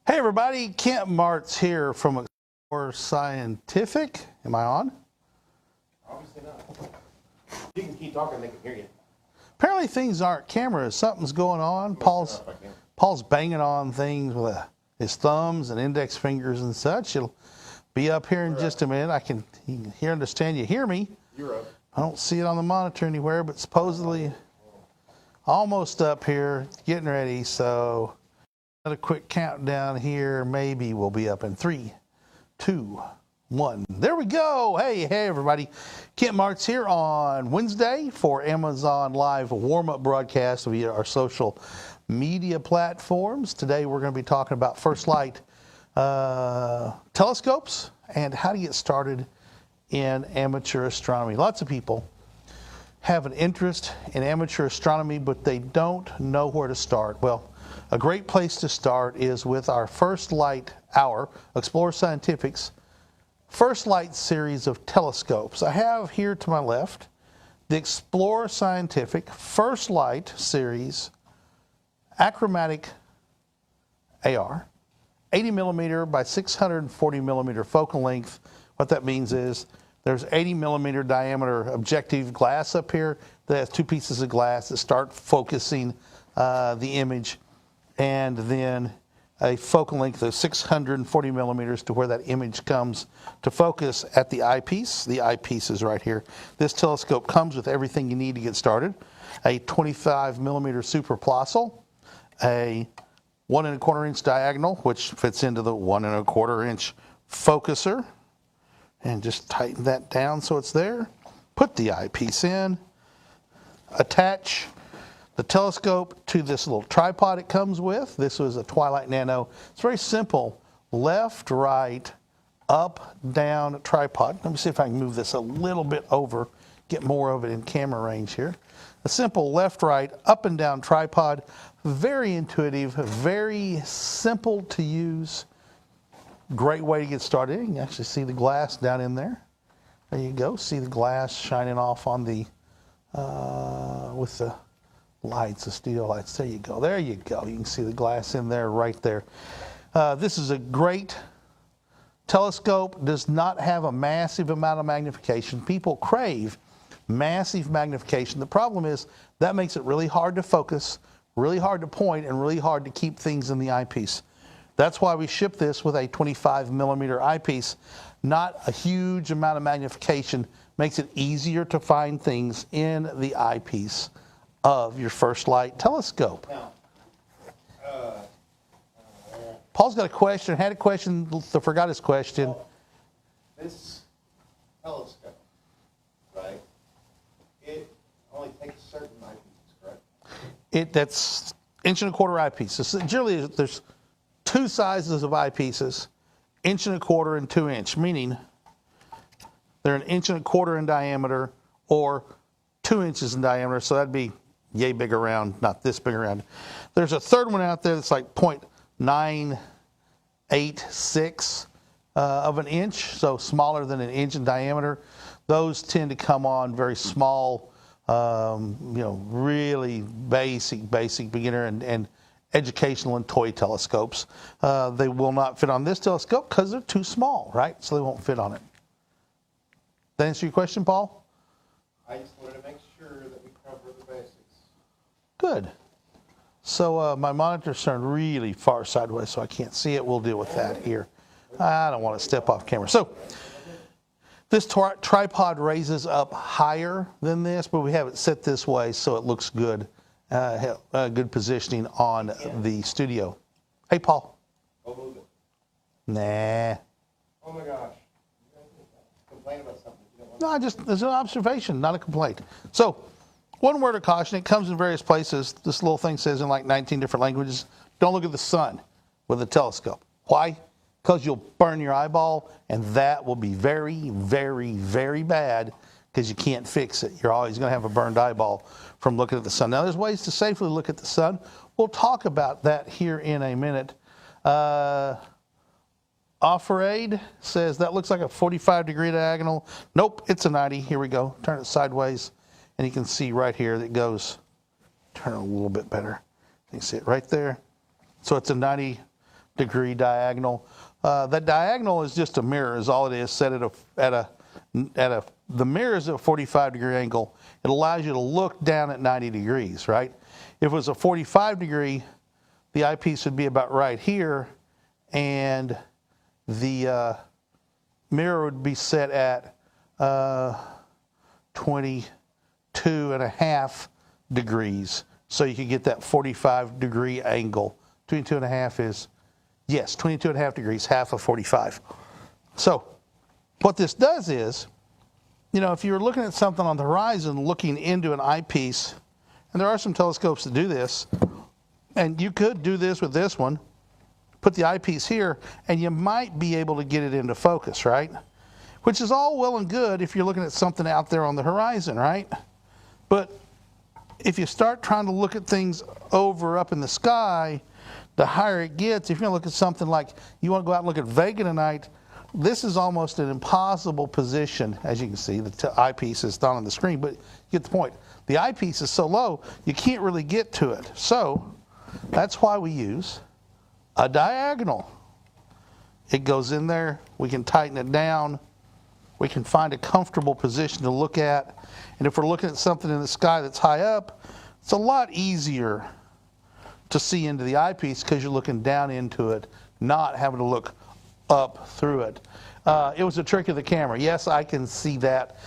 Hey everybody, Kent Marts here from Explore Scientific. Am I on? Obviously not. You can keep talking, they can hear you. Apparently things aren't cameras. Something's going on. Paul's banging on things with his thumbs and index fingers and such. It'll be up here in just a minute. You can understand you hear me. You're up. I don't see it on the monitor anywhere, but supposedly almost up here, getting ready. So another quick countdown here. Maybe we'll be up in 3, 2, 1. There we go. Hey everybody. Kent Marts here on Wednesday for Amazon Live warm-up broadcast via our social media platforms. Today we're going to be talking about FirstLight telescopes and how to get started in amateur astronomy. Lots of people have an interest in amateur astronomy, but they don't know where to start. Well, a great place to start is with our FirstLight Hour, Explore Scientific's FirstLight series of telescopes. I have here to my left the Explore Scientific FirstLight series achromatic AR, 80 millimeter by 640 millimeter focal length. What that means is there's 80 millimeter diameter objective glass up here that has two pieces of glass that start focusing the image, and then a focal length of 640 millimeters to where that image comes to focus at the eyepiece. The eyepiece is right here. This telescope comes with everything you need to get started. A 25 millimeter super plossel, a 1 1/4 inch diagonal, which fits into the 1 1/4 inch focuser. And just tighten that down so it's there. Put the eyepiece in. Attach the telescope to this little tripod it comes with. This was a Twilight Nano. It's very simple. Left, right, up, down tripod. Let me see if I can move this a little bit over, get more of it in camera range here. A simple left, right, up and down tripod. Very intuitive, very simple to use. Great way to get started. You can actually see the glass down in there. There you go. See the glass shining off on the, with the lights, the studio lights. There you go. There you go. You can see the glass in there, right there. This is a great telescope. Does not have a massive amount of magnification. People crave massive magnification. The problem is that makes it really hard to focus, really hard to point, and really hard to keep things in the eyepiece. That's why we ship this with a 25 millimeter eyepiece. Not a huge amount of magnification. Makes it easier to find things in the eyepiece of your FirstLight telescope. Now, Paul's got a question. Had a question, forgot his question. this telescope, right? It only takes certain eyepieces, correct? That's 1 1/4 inch eyepieces. Generally, there's two sizes of eyepieces, 1 1/4 and 2 inch, meaning they're 1 1/4 inch in diameter or 2 inches in diameter. So that'd be yay big around, not this big around. There's a third one out there that's like 0.986 of an inch, so smaller than 1 inch in diameter. Those tend to come on very small, really basic beginner and educational and toy telescopes. They will not fit on this telescope because they're too small, right? So they won't fit on it. That answer your question, Paul? I just wanted to make sure that we cover the basics. Good. So my monitor's turned really far sideways, so I can't see it. We'll deal with that here. I don't want to step off camera. So this tripod raises up higher than this, but we have it set this way so it looks good. Good positioning on the studio. Hey, Paul. Oh, move it. Nah. Oh my gosh. Complain about something you don't want. No, there's an observation, not a complaint. So, one word of caution, it comes in various places. This little thing says in like 19 different languages, don't look at the sun with a telescope. Why? Because you'll burn your eyeball, and that will be very, very, very bad because you can't fix it. You're always going to have a burned eyeball from looking at the sun. Now, there's ways to safely look at the sun. We'll talk about that here in a minute. Offerade says that looks like a 45-degree diagonal. Nope, it's a 90. Here we go. Turn it sideways, and you can see right here that it goes. Turn it a little bit better. You can see it right there. So it's a 90 degree diagonal. That diagonal is just a mirror, is all it is, set the mirror is at a 45-degree angle. It allows you to look down at 90 degrees, right? If it was a 45-degree, the eyepiece would be about right here, and the mirror would be set at 22.5 degrees, so you could get that 45-degree angle. 22.5 is, yes, 22.5 degrees, half of 45. So what this does is, you know, if you're looking at something on the horizon, looking into an eyepiece, and there are some telescopes that do this, and you could do this with this one, put the eyepiece here, and you might be able to get it into focus, right? Which is all well and good if you're looking at something out there on the horizon, right? But if you start trying to look at things over up in the sky, the higher it gets, if you're going to look at something like you want to go out and look at Vega tonight, this is almost an impossible position. As you can see, the eyepiece is not on the screen, but you get the point. The eyepiece is so low, you can't really get to it. So that's why we use a diagonal. It goes in there, we can tighten it down, we can find a comfortable position to look at. And if we're looking at something in the sky that's high up, it's a lot easier to see into the eyepiece because you're looking down into it, not having to look up through it. It was a trick of the camera. Yes, I can see that.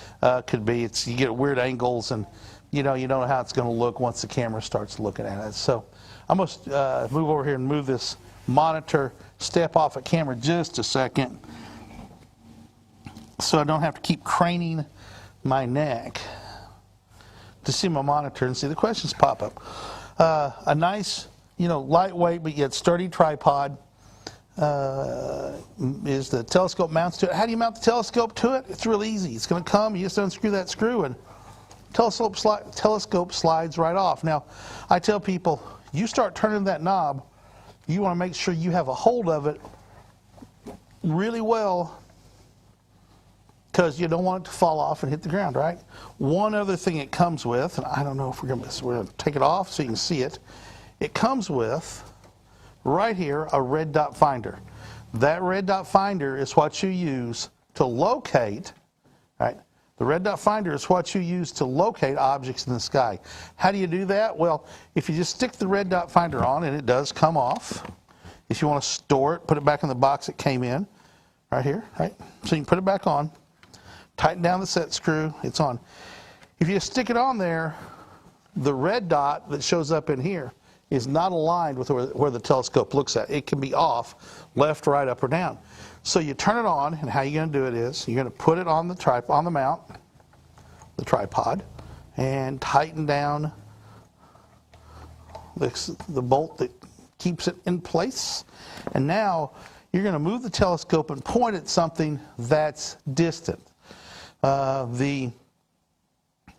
Could be. You get weird angles, and you don't know how it's going to look once the camera starts looking at it. So I'm going to move over here and move this monitor, step off a camera just a second, so I don't have to keep craning my neck to see my monitor and see the questions pop up. A nice, lightweight but yet sturdy tripod is the telescope mounts to it. How do you mount the telescope to it? It's real easy. It's going to come, you just unscrew that screw, and telescope slides right off. Now, I tell people, you start turning that knob, you want to make sure you have a hold of it really well, because you don't want it to fall off and hit the ground, right? One other thing it comes with, and I don't know if we're going to take it off so you can see it. It comes with, right here, a red dot finder. That red dot finder is what you use to locate, right? The red dot finder is what you use to locate objects in the sky. How do you do that? Well, if you just stick the red dot finder on, and it does come off. If you want to store it, put it back in the box it came in, right here, right? So you can put it back on. Tighten down the set screw, it's on. If you stick it on there, the red dot that shows up in here is not aligned with where the telescope looks at. It can be off, left, right, up, or down. So you turn it on, and how you're going to do it is you're going to put it on the mount, the tripod, and tighten down the bolt that keeps it in place. And now you're going to move the telescope and point at something that's distant. The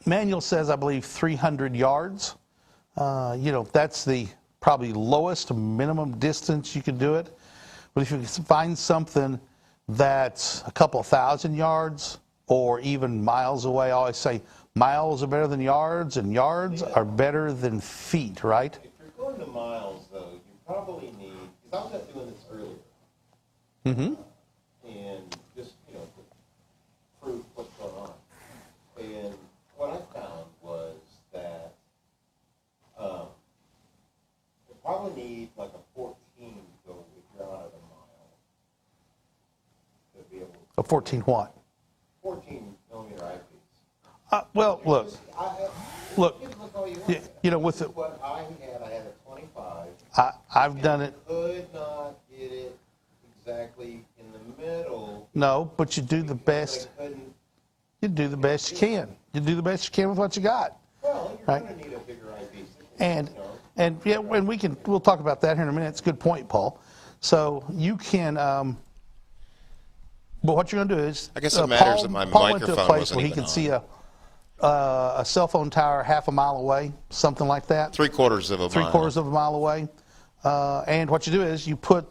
manual says, I believe, 300 yards. That's the probably lowest minimum distance you can do it. But if you can find something that's a couple thousand yards or even miles away, I always say miles are better than yards, and yards are better than feet, right? If you're going to miles, though, you probably need, because I was doing this earlier. Mm-hmm. And just, to prove what's going on. And what I found was that you probably need like a 14 to go if you're out of a mile to be able to. A 14 what? 14 millimeter eyepiece. Well, look. Look. You can look all you want. With This it. is what I had a 25. I've done it. Could not get it exactly in the middle. No, but you do the best. You do the best you can. You do the best you can with what you got. Well, you're right? going to need a bigger eyepiece. And we'll talk about that here in a minute. It's a good point, Paul. So you can. But what you're going to do is, I guess it matters that my Paul went to a microphone place wasn't where he even could on. see a cell phone tower half a mile away, something like that. 3/4 of a mile. 3/4 of a mile away. And what you do is you put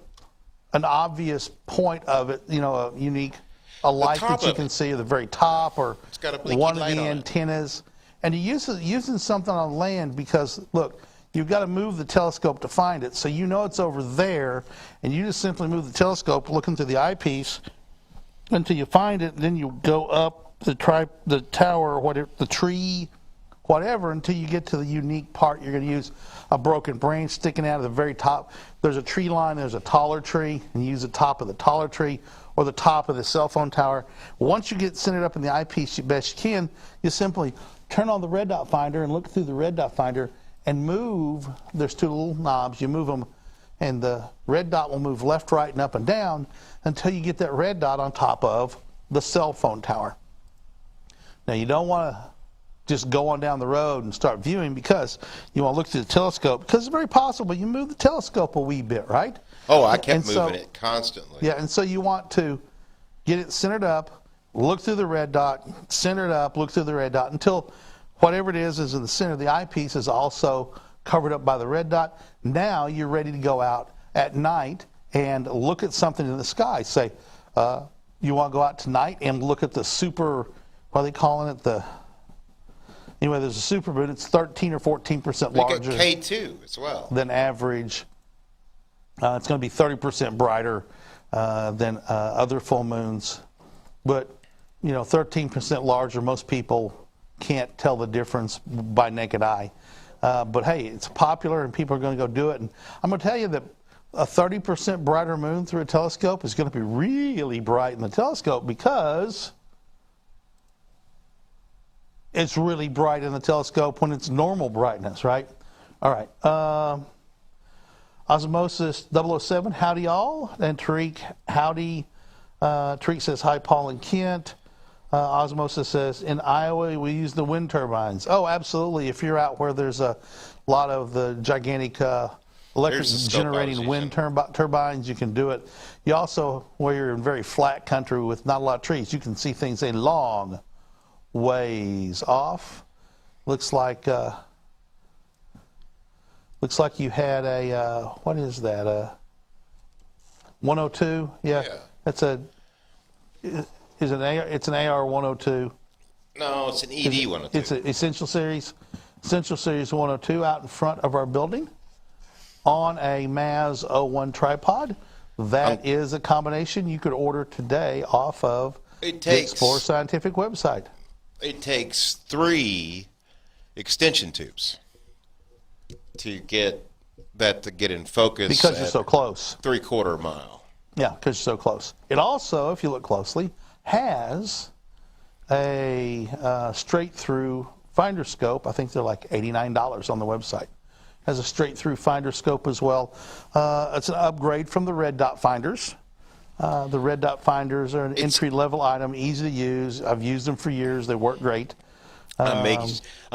an obvious point of it, a unique, a light that you can see at the very top, or got a blinky one of light the on it. antennas. And you using something on land because, look, you've got to move the telescope to find it. So you know it's over there, and you just simply move the telescope looking through the eyepiece until you find it, and then you go up the tower, or whatever, the tree, whatever, until you get to the unique part. You're going to use a broken branch sticking out of the very top. There's a tree line, there's a taller tree, and you use the top of the taller tree or the top of the cell phone tower. Once you get centered up in the eyepiece the best you can, you simply turn on the red dot finder and look through the red dot finder and move. There's two little knobs. You move them, and the red dot will move left, right, and up and down until you get that red dot on top of the cell phone tower. Now, you don't want to just go on down the road and start viewing, because you want to look through the telescope, because it's very possible you move the telescope a wee bit, right? Oh, I kept moving it constantly. Yeah, and so you want to get it centered up, look through the red dot, center it up, look through the red dot until whatever it is in the center of the eyepiece is also covered up by the red dot. Now you're ready to go out at night and look at something in the sky. Say, you want to go out tonight and look at the super, what are they calling it? Anyway, there's a supermoon. It's 13 or 14% larger. You get K2 as well than average. It's going to be 30% brighter than other full moons, but 13% larger. Most people can't tell the difference by naked eye. But hey, it's popular, and people are going to go do it. And I'm going to tell you that a 30% brighter moon through a telescope is going to be really bright in the telescope, because it's really bright in the telescope when it's normal brightness, right? All right. Osmosis 007, howdy y'all. And Tariq, howdy. Tariq says, hi, Paul and Kent. Osmosis says, in Iowa, we use the wind turbines. Oh, absolutely. If you're out where there's a lot of the gigantic electric generating wind turbines, you can do it. You also, where you're in very flat country with not a lot of trees, you can see things a long ways off. Looks like you had a what is that? 102? Yeah. That's it's an AR 102. No, it's an ED 102. It's an Essential Series 102 out in front of our building on a MAZ 01 tripod. That is a combination you could order today off of the Explore Scientific website. It takes 3 extension tubes to get that to get in focus. Because you're so close. 3/4 mile. Yeah, because you're so close. It also, if you look closely, has a straight-through finder scope. I think they're like $89 on the website. Has a straight-through finder scope as well. It's an upgrade from the red dot finders. The red dot finders are an entry-level item, easy to use. I've used them for years. They work great. I'm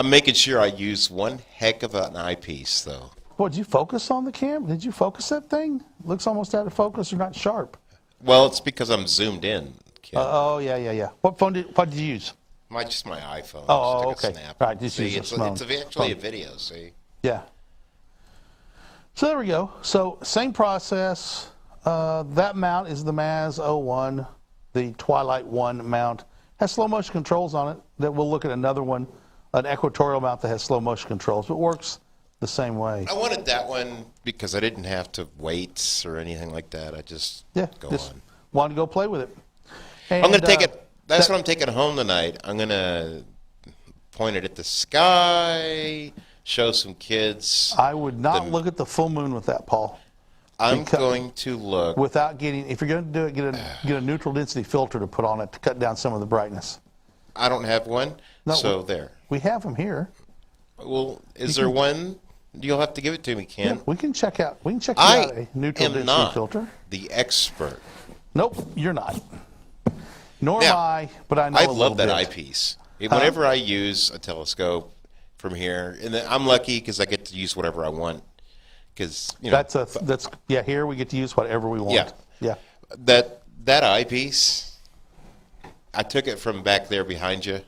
making sure I use one heck of an eyepiece, though. What, did you focus on the camera? Did you focus that thing? Looks almost out of focus or not sharp. Well, it's because I'm zoomed in. Oh, yeah. What did you use? Just my iPhone. Oh, just took okay. A snap. Right, just use it's your phone. actually a video, see? Yeah. So there we go. So same process. That mount is the MAZ 01, the Twilight 1 mount. Has slow motion controls on it. That we'll look at another one, an equatorial mount that has slow motion controls, but works the same way. I wanted that one because I didn't have to wait or anything like that. I just wanted to go play with it. And, I'm going to take it. That's what I'm taking home tonight. I'm going to point it at the sky, show some kids. I would not look at the full moon with that, Paul. I'm going to look without getting. If you're going to do it, get a neutral density filter to put on it to cut down some of the brightness. I don't have one, there. We have them here. Well, is there one? You'll have to give it to me, Ken. Yeah, we can check out. We can check out a neutral density filter. The expert. Nope, you're not. Nor am I, but I know I love that eyepiece. Whenever I use a telescope from here, and I'm lucky because I get to use whatever I want. Because here we get to use whatever we want. Yeah. That eyepiece, I took it from back there behind you,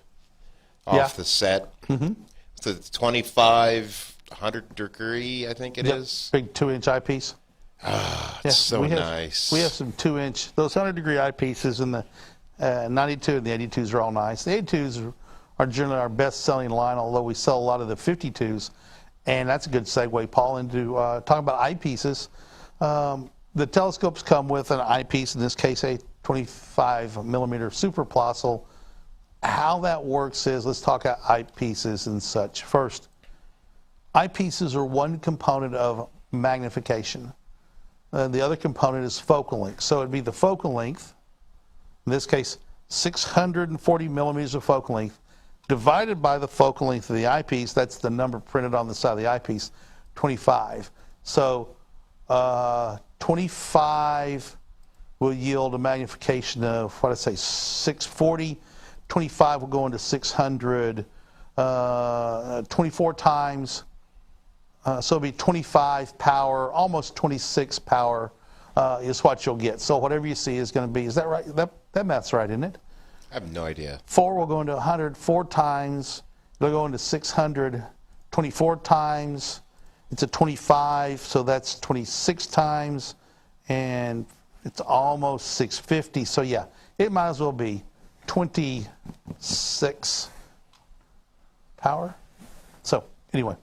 off the set. Mm-hmm. It's a 2500 degree, I think it is. Big 2-inch eyepiece. It's so nice. We have some 2-inch. Those 100-degree eyepieces in the 92 and the 82s are all nice. The 82s are generally our best-selling line, although we sell a lot of the 52s. And that's a good segue, Paul, into talking about eyepieces. The telescopes come with an eyepiece, in this case a 25 millimeter superplossel. How that works is, let's talk about eyepieces and such. First, eyepieces are one component of magnification. The other component is focal length. So it'd be the focal length, in this case 640 millimeters of focal length, divided by the focal length of the eyepiece. That's the number printed on the side of the eyepiece, 25. So 25 will yield a magnification of, what I say, 640. 25 will go into 600, 24 times. So it'll be 25 power, almost 26 power is what you'll get. So whatever you see is going to be, is that right? That math's right, isn't it? I have no idea. 4 will go into 100 4 times. It'll go into 600 24 times. It's a 25, so that's 26 times. And it's almost 650. So yeah, it might as well be 26 power. So anyway,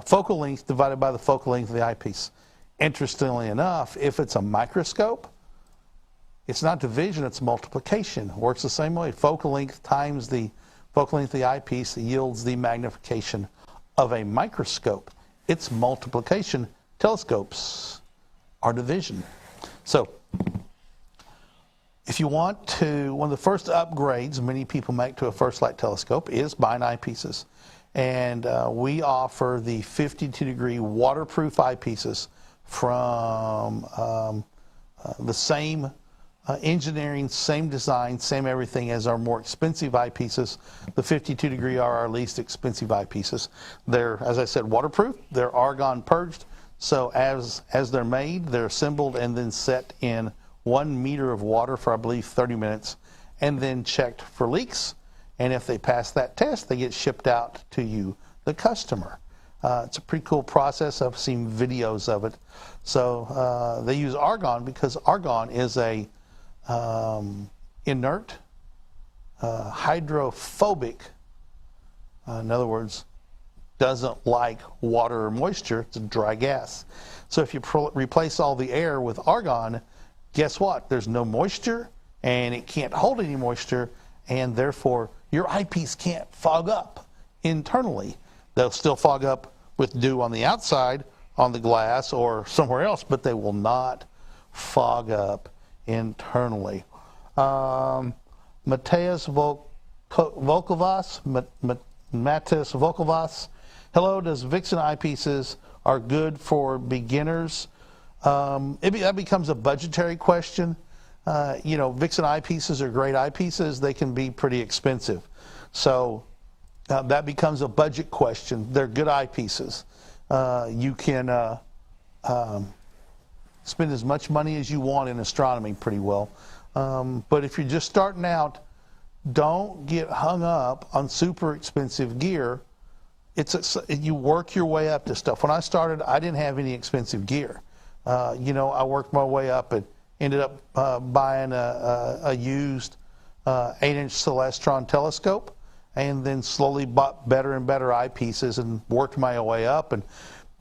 focal length divided by the focal length of the eyepiece. Interestingly enough, if it's a microscope, it's not division, it's multiplication. Works the same way. Focal length times the focal length of the eyepiece yields the magnification of a microscope. It's multiplication. Telescopes are division. So, if you want to, one of the first upgrades many people make to a FirstLight telescope is buying eyepieces. And we offer the 52-degree waterproof eyepieces from the same engineering, same design, same everything as our more expensive eyepieces. The 52-degree are our least expensive eyepieces. They're, as I said, waterproof. They're argon purged. So as they're made, they're assembled and then set in 1 meter of water for, I believe, 30 minutes, and then checked for leaks. And if they pass that test, they get shipped out to you, the customer. It's a pretty cool process. I've seen videos of it. So they use argon because argon is a inert, hydrophobic, in other words, doesn't like water or moisture. It's a dry gas. So if you replace all the air with argon, guess what? There's no moisture, and it can't hold any moisture, and therefore your eyepiece can't fog up internally. They'll still fog up with dew on the outside, on the glass, or somewhere else, but they will not fog up internally. Mateus Volkovas. Hello, does Vixen eyepieces are good for beginners? That becomes a budgetary question. Vixen eyepieces are great eyepieces. They can be pretty expensive. So that becomes a budget question. They're good eyepieces. You can spend as much money as you want in astronomy pretty well. But if you're just starting out, don't get hung up on super expensive gear. You work your way up to stuff. When I started, I didn't have any expensive gear. I worked my way up and ended up buying a used 8-inch Celestron telescope, and then slowly bought better and better eyepieces and worked my way up. And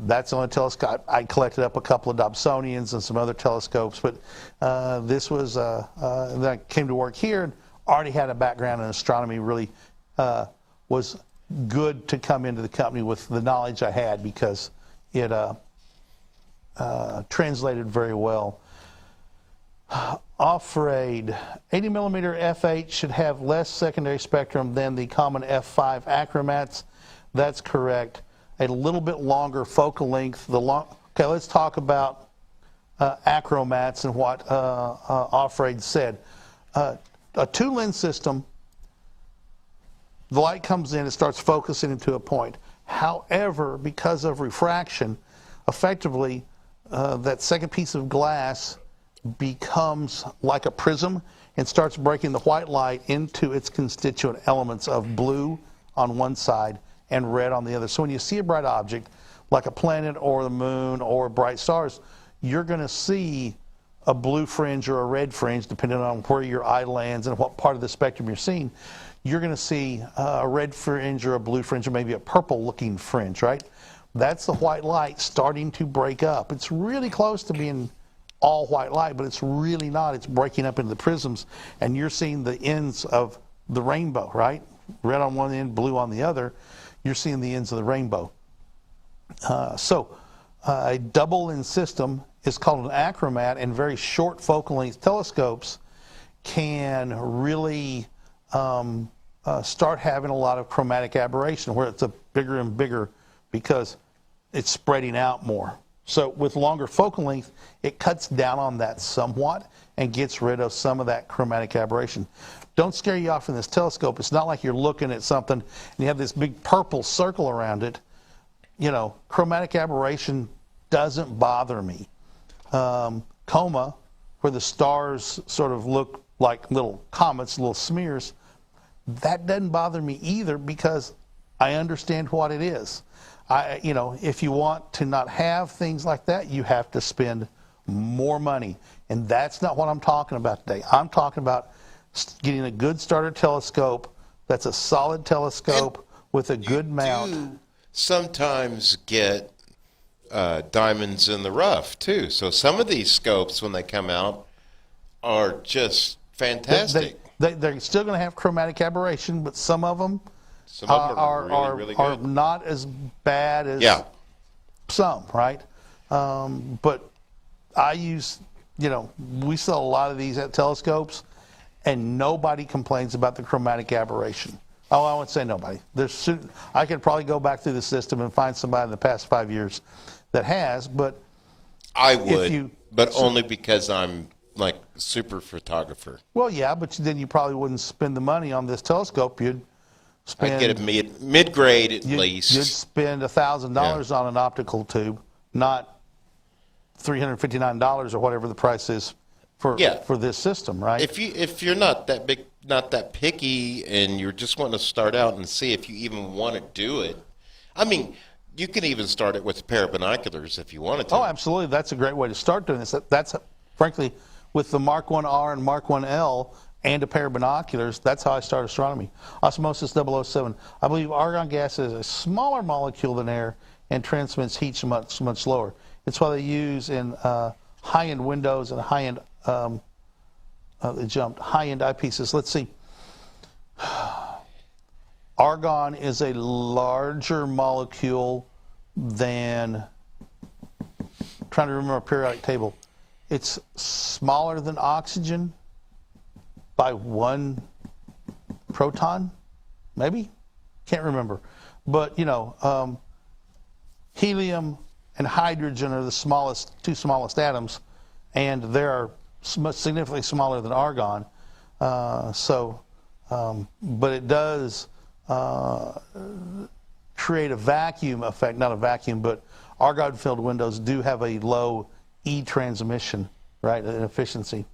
that's the only telescope. I collected up a couple of Dobsonians and some other telescopes, but this was, then I came to work here and already had a background in astronomy. Really was good to come into the company with the knowledge I had, because it translated very well. Off-rade, 80 millimeter f8 should have less secondary spectrum than the common f5 acromats. That's correct. A little bit longer focal length. Okay, let's talk about acromats and what Off-rade said. A 2-lens system, the light comes in, it starts focusing into a point. However, because of refraction, effectively, that second piece of glass becomes like a prism and starts breaking the white light into its constituent elements of blue on one side and red on the other. So when you see a bright object, like a planet or the moon or bright stars, you're going to see a blue fringe or a red fringe, depending on where your eye lands and what part of the spectrum you're seeing. You're going to see a red fringe or a blue fringe or maybe a purple looking fringe, right? That's the white light starting to break up. It's really close to being all white light, but it's really not. It's breaking up into the prisms, and you're seeing the ends of the rainbow, right? Red on one end, blue on the other. You're seeing the ends of the rainbow. A double-lens system is called an achromat, and very short focal length telescopes can really start having a lot of chromatic aberration, where it's a bigger and bigger because it's spreading out more. So with longer focal length, it cuts down on that somewhat and gets rid of some of that chromatic aberration. Don't scare you off in this telescope. It's not like you're looking at something and you have this big purple circle around it. You know, chromatic aberration doesn't bother me. Coma, where the stars sort of look like little comets, little smears, that doesn't bother me either because I understand what it is. You know, if you want to not have things like that, you have to spend more money. And that's not what I'm talking about today. I'm talking about getting a good starter telescope that's a solid telescope with a good mount. You do sometimes get diamonds in the rough, too. So some of these scopes, when they come out, are just fantastic. They're still going to have chromatic aberration, but some of them are really are good. not as bad as some, right? But I use, you know, we sell a lot of these at telescopes, and nobody complains about the chromatic aberration. Oh, I won't say nobody. I could probably go back through the system and find somebody in the past 5 years that has, but I would, but only because I'm like super photographer. Well, yeah, but then you probably wouldn't spend the money on this telescope. You'd spend. I'd get it mid-grade at least. You'd spend $1,000 on an optical tube, not $359 or whatever the price is for this system, right? If you're not that big, not that picky, and you're just wanting to start out and see if you even want to do it, I mean, you can even start it with a pair of binoculars if you wanted to. Oh, absolutely. That's a great way to start doing this. That's frankly, with the Mark 1R and Mark 1L and a pair of binoculars, that's how I start astronomy. Osmosis 007. I believe argon gas is a smaller molecule than air and transmits heat much slower. It's what they use in high-end windows and high-end high-end eyepieces. Let's see. Argon is a larger molecule than, I'm trying to remember a periodic table. It's smaller than oxygen by 1 proton, maybe? Can't remember. But, you know, helium and hydrogen are the two smallest atoms, and they are significantly smaller than argon. But it does create a vacuum effect, not a vacuum, but argon-filled windows do have a low E transmission, right, in efficiency.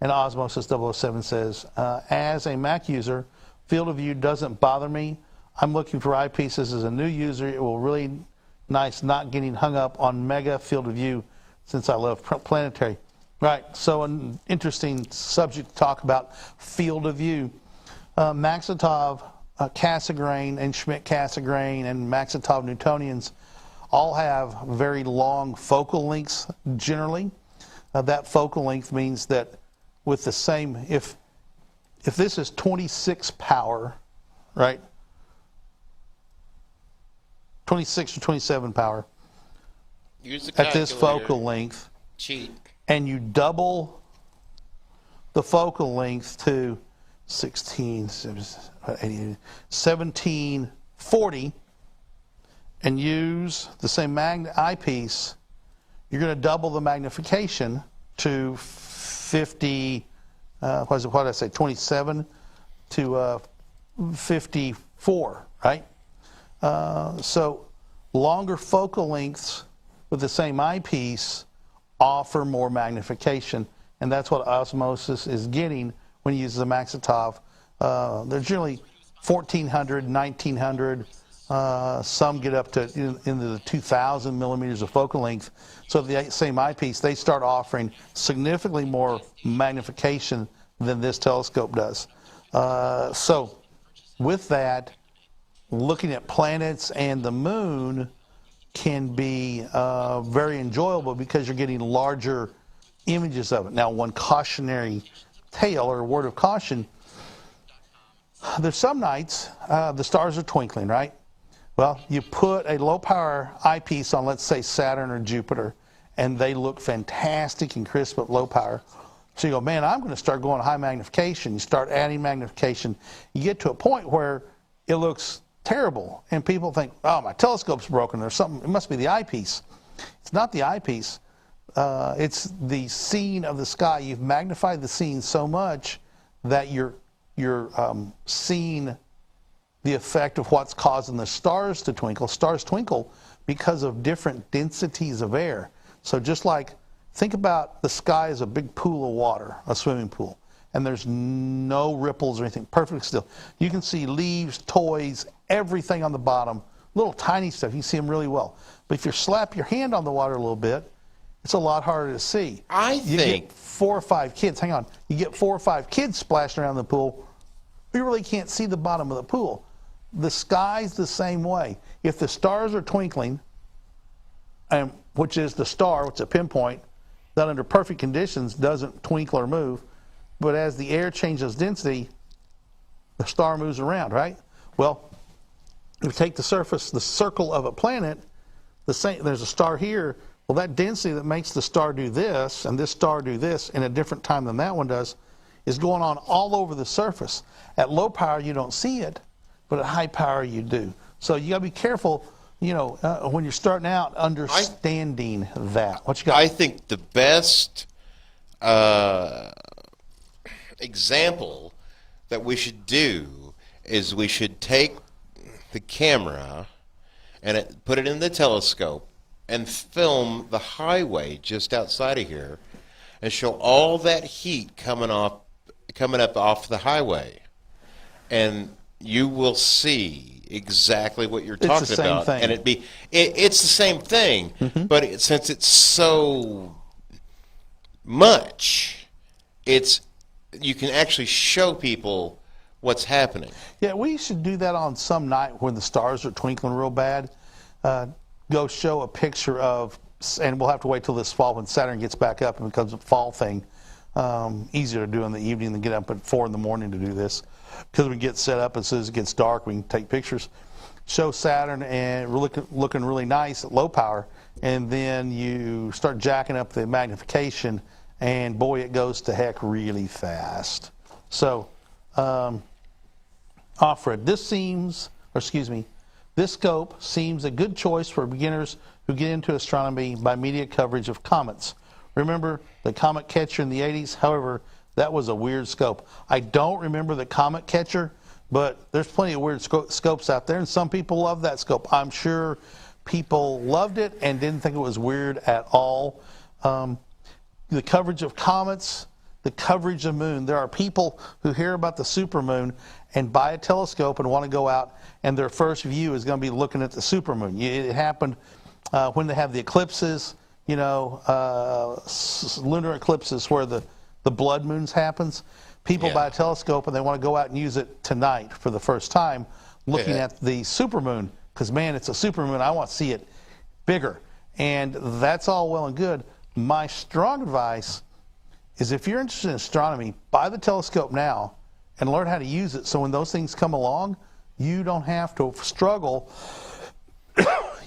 And Osmosis 007 says, as a Mac user, field of view doesn't bother me. I'm looking for eyepieces as a new user. It will really nice not getting hung up on mega field of view since I love planetary. Right, so an interesting subject to talk about, field of view. Maxitov Cassegrain and Schmidt Cassegrain and Maxitov Newtonians all have very long focal lengths generally. That focal length means that with the same, if this is 26 power, right? 26 or 27 power Use the at this focal length. Cheat. And you double the focal length to 1740 and use the same eyepiece, you're going to double the magnification to 50, what did I say, 27 to 54, right? So longer focal lengths with the same eyepiece offer more magnification, and that's what Osmosis is getting when you use the Maxitov. They're generally 1400, 1900, some get up to into the 2000 millimeters of focal length. So the same eyepiece, they start offering significantly more magnification than this telescope does. So with that, looking at planets and the moon, can be very enjoyable because you're getting larger images of it. Now, one cautionary tale or word of caution, there's some nights the stars are twinkling, right? Well, you put a low power eyepiece on, let's say, Saturn or Jupiter, and they look fantastic and crisp at low power. So you go, man, I'm going to start going high magnification. You start adding magnification. You get to a point where it looks terrible, and people think, oh, my telescope's broken. There's something, it must be the eyepiece. It's not the eyepiece. It's the scene of the sky. You've magnified the scene so much that you're seeing the effect of what's causing the stars to twinkle. Stars twinkle because of different densities of air. So just like, think about the sky as a big pool of water, a swimming pool, and there's no ripples or anything, perfectly still. You can see leaves, toys, everything on the bottom, little tiny stuff. You can see them really well. But if you slap your hand on the water a little bit, it's a lot harder to see. You get 4 or 5 kids, hang on, you get 4 or 5 kids splashing around the pool, you really can't see the bottom of the pool. The sky's the same way. If the stars are twinkling, which is the star, which is a pinpoint, that under perfect conditions doesn't twinkle or move, but as the air changes density, the star moves around, right? Well, if you take the surface, the circle of a planet, there's a star here. Well, that density that makes the star do this and this star do this in a different time than that one does is going on all over the surface. At low power, you don't see it, but at high power, you do. So you got to be careful, you know, when you're starting out, understanding that. What you got? I think the best example that we should do is we should take the camera and put it in the telescope and film the highway just outside of here and show all that heat coming up off the highway, and you will see exactly what you're talking about. Thing. And it's the same thing, but since it's so much, you can actually show people what's happening. Yeah, we should do that on some night when the stars are twinkling real bad. Go show a picture of, and we'll have to wait till this fall when Saturn gets back up and becomes a fall thing. Easier to do in the evening than get up at 4 in the morning to do this, because we get set up as soon as it gets dark. We can take pictures, show Saturn, and looking really nice at low power, and then you start jacking up the magnification, and boy, it goes to heck really fast. So, Offred, this scope seems a good choice for beginners who get into astronomy by media coverage of comets. Remember the comet catcher in the 80s? However, that was a weird scope. I don't remember the comet catcher, but there's plenty of weird scopes out there, and some people love that scope. I'm sure people loved it and didn't think it was weird at all. The coverage of comets, the coverage of moon. There are people who hear about the supermoon and buy a telescope and want to go out, and their first view is going to be looking at the supermoon. It happened when they have the eclipses, you know, lunar eclipses where the blood moons happens. People buy a telescope and they want to go out and use it tonight for the first time, looking at the supermoon, because, man, it's a supermoon. I want to see it bigger. And that's all well and good. My strong advice is, if you're interested in astronomy, buy the telescope now and learn how to use it, so when those things come along, you don't have to struggle.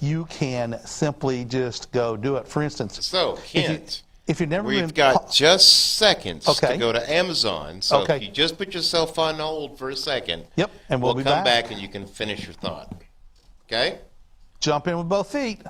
You can simply just go do it. For instance, so hint. If you've never We've got just seconds to go to Amazon. So Okay. if you just put yourself on hold for a second, and we'll be come back and you can finish your thought. Okay? Jump in with both feet.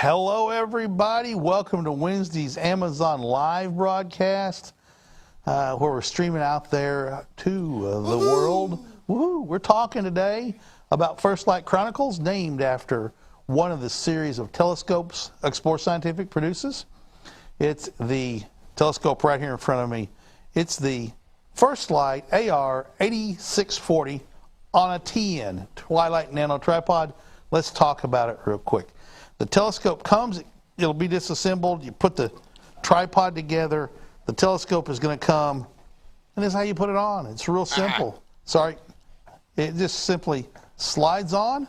Hello, everybody. Welcome to Wednesday's Amazon Live broadcast, where we're streaming out there to the world. Woohoo! We're talking today about FirstLight Chronicles, named after one of the series of telescopes Explore Scientific produces. It's the telescope right here in front of me. It's the FirstLight AR 8640 on a TN, Twilight Nano Tripod. Let's talk about it real quick. The telescope comes, it'll be disassembled, you put the tripod together, the telescope is going to come, and this is how you put it on. It's real simple. Sorry. It just simply slides on,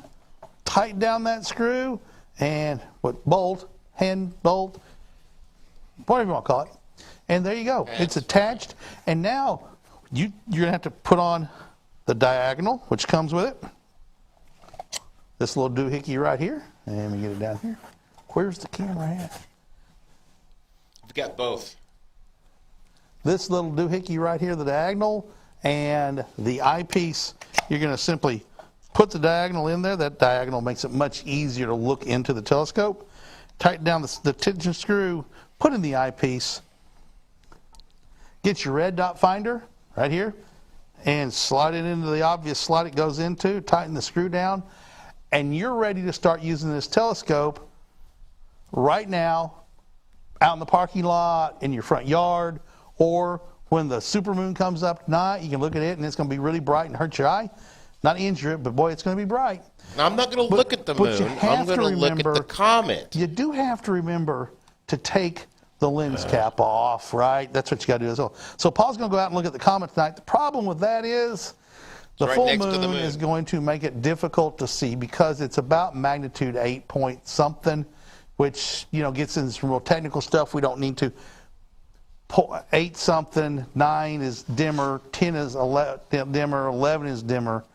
tighten down that screw, and hand bolt, whatever you want to call it. And there you go. It's attached, and now you're going to have to put on the diagonal, which comes with it. This little doohickey right here. And let me get it down here. Where's the camera at? I've got both. This little doohickey right here, the diagonal, and the eyepiece. You're going to simply put the diagonal in there. That diagonal makes it much easier to look into the telescope. Tighten down the tension screw, put in the eyepiece. Get your red dot finder right here and slide it into the obvious slot it goes into. Tighten the screw down. And you're ready to start using this telescope right now out in the parking lot, in your front yard, or when the supermoon comes up tonight, you can look at it and it's going to be really bright and hurt your eye. Not injure it, but boy, it's going to be bright. Now, I'm not going to look at the moon. I'm going to look at the comet. You do have to remember to take the lens cap off, right? That's what you got to do as well. So Paul's going to go out and look at the comet tonight. The problem with that is the full moon is going to make it difficult to see because it's about magnitude 8 point something, which, you know, gets into some real technical stuff. We don't need to. 8 something, 9 is dimmer, 10 is dimmer, 11 is dimmer.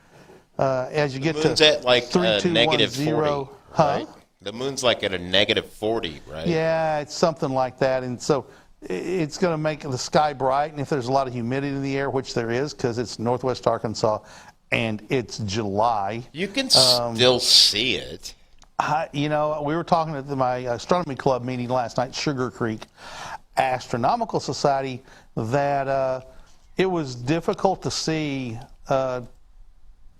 As you get to moon's at like 3, 2, negative 1, 0, 40, right? The moon's like at a negative 40, right? Yeah, it's something like that. And so it's going to make the sky bright, and if there's a lot of humidity in the air, which there is because it's northwest Arkansas and it's July. You can still see it. You know, we were talking at my astronomy club meeting last night, Sugar Creek Astronomical Society, that it was difficult to see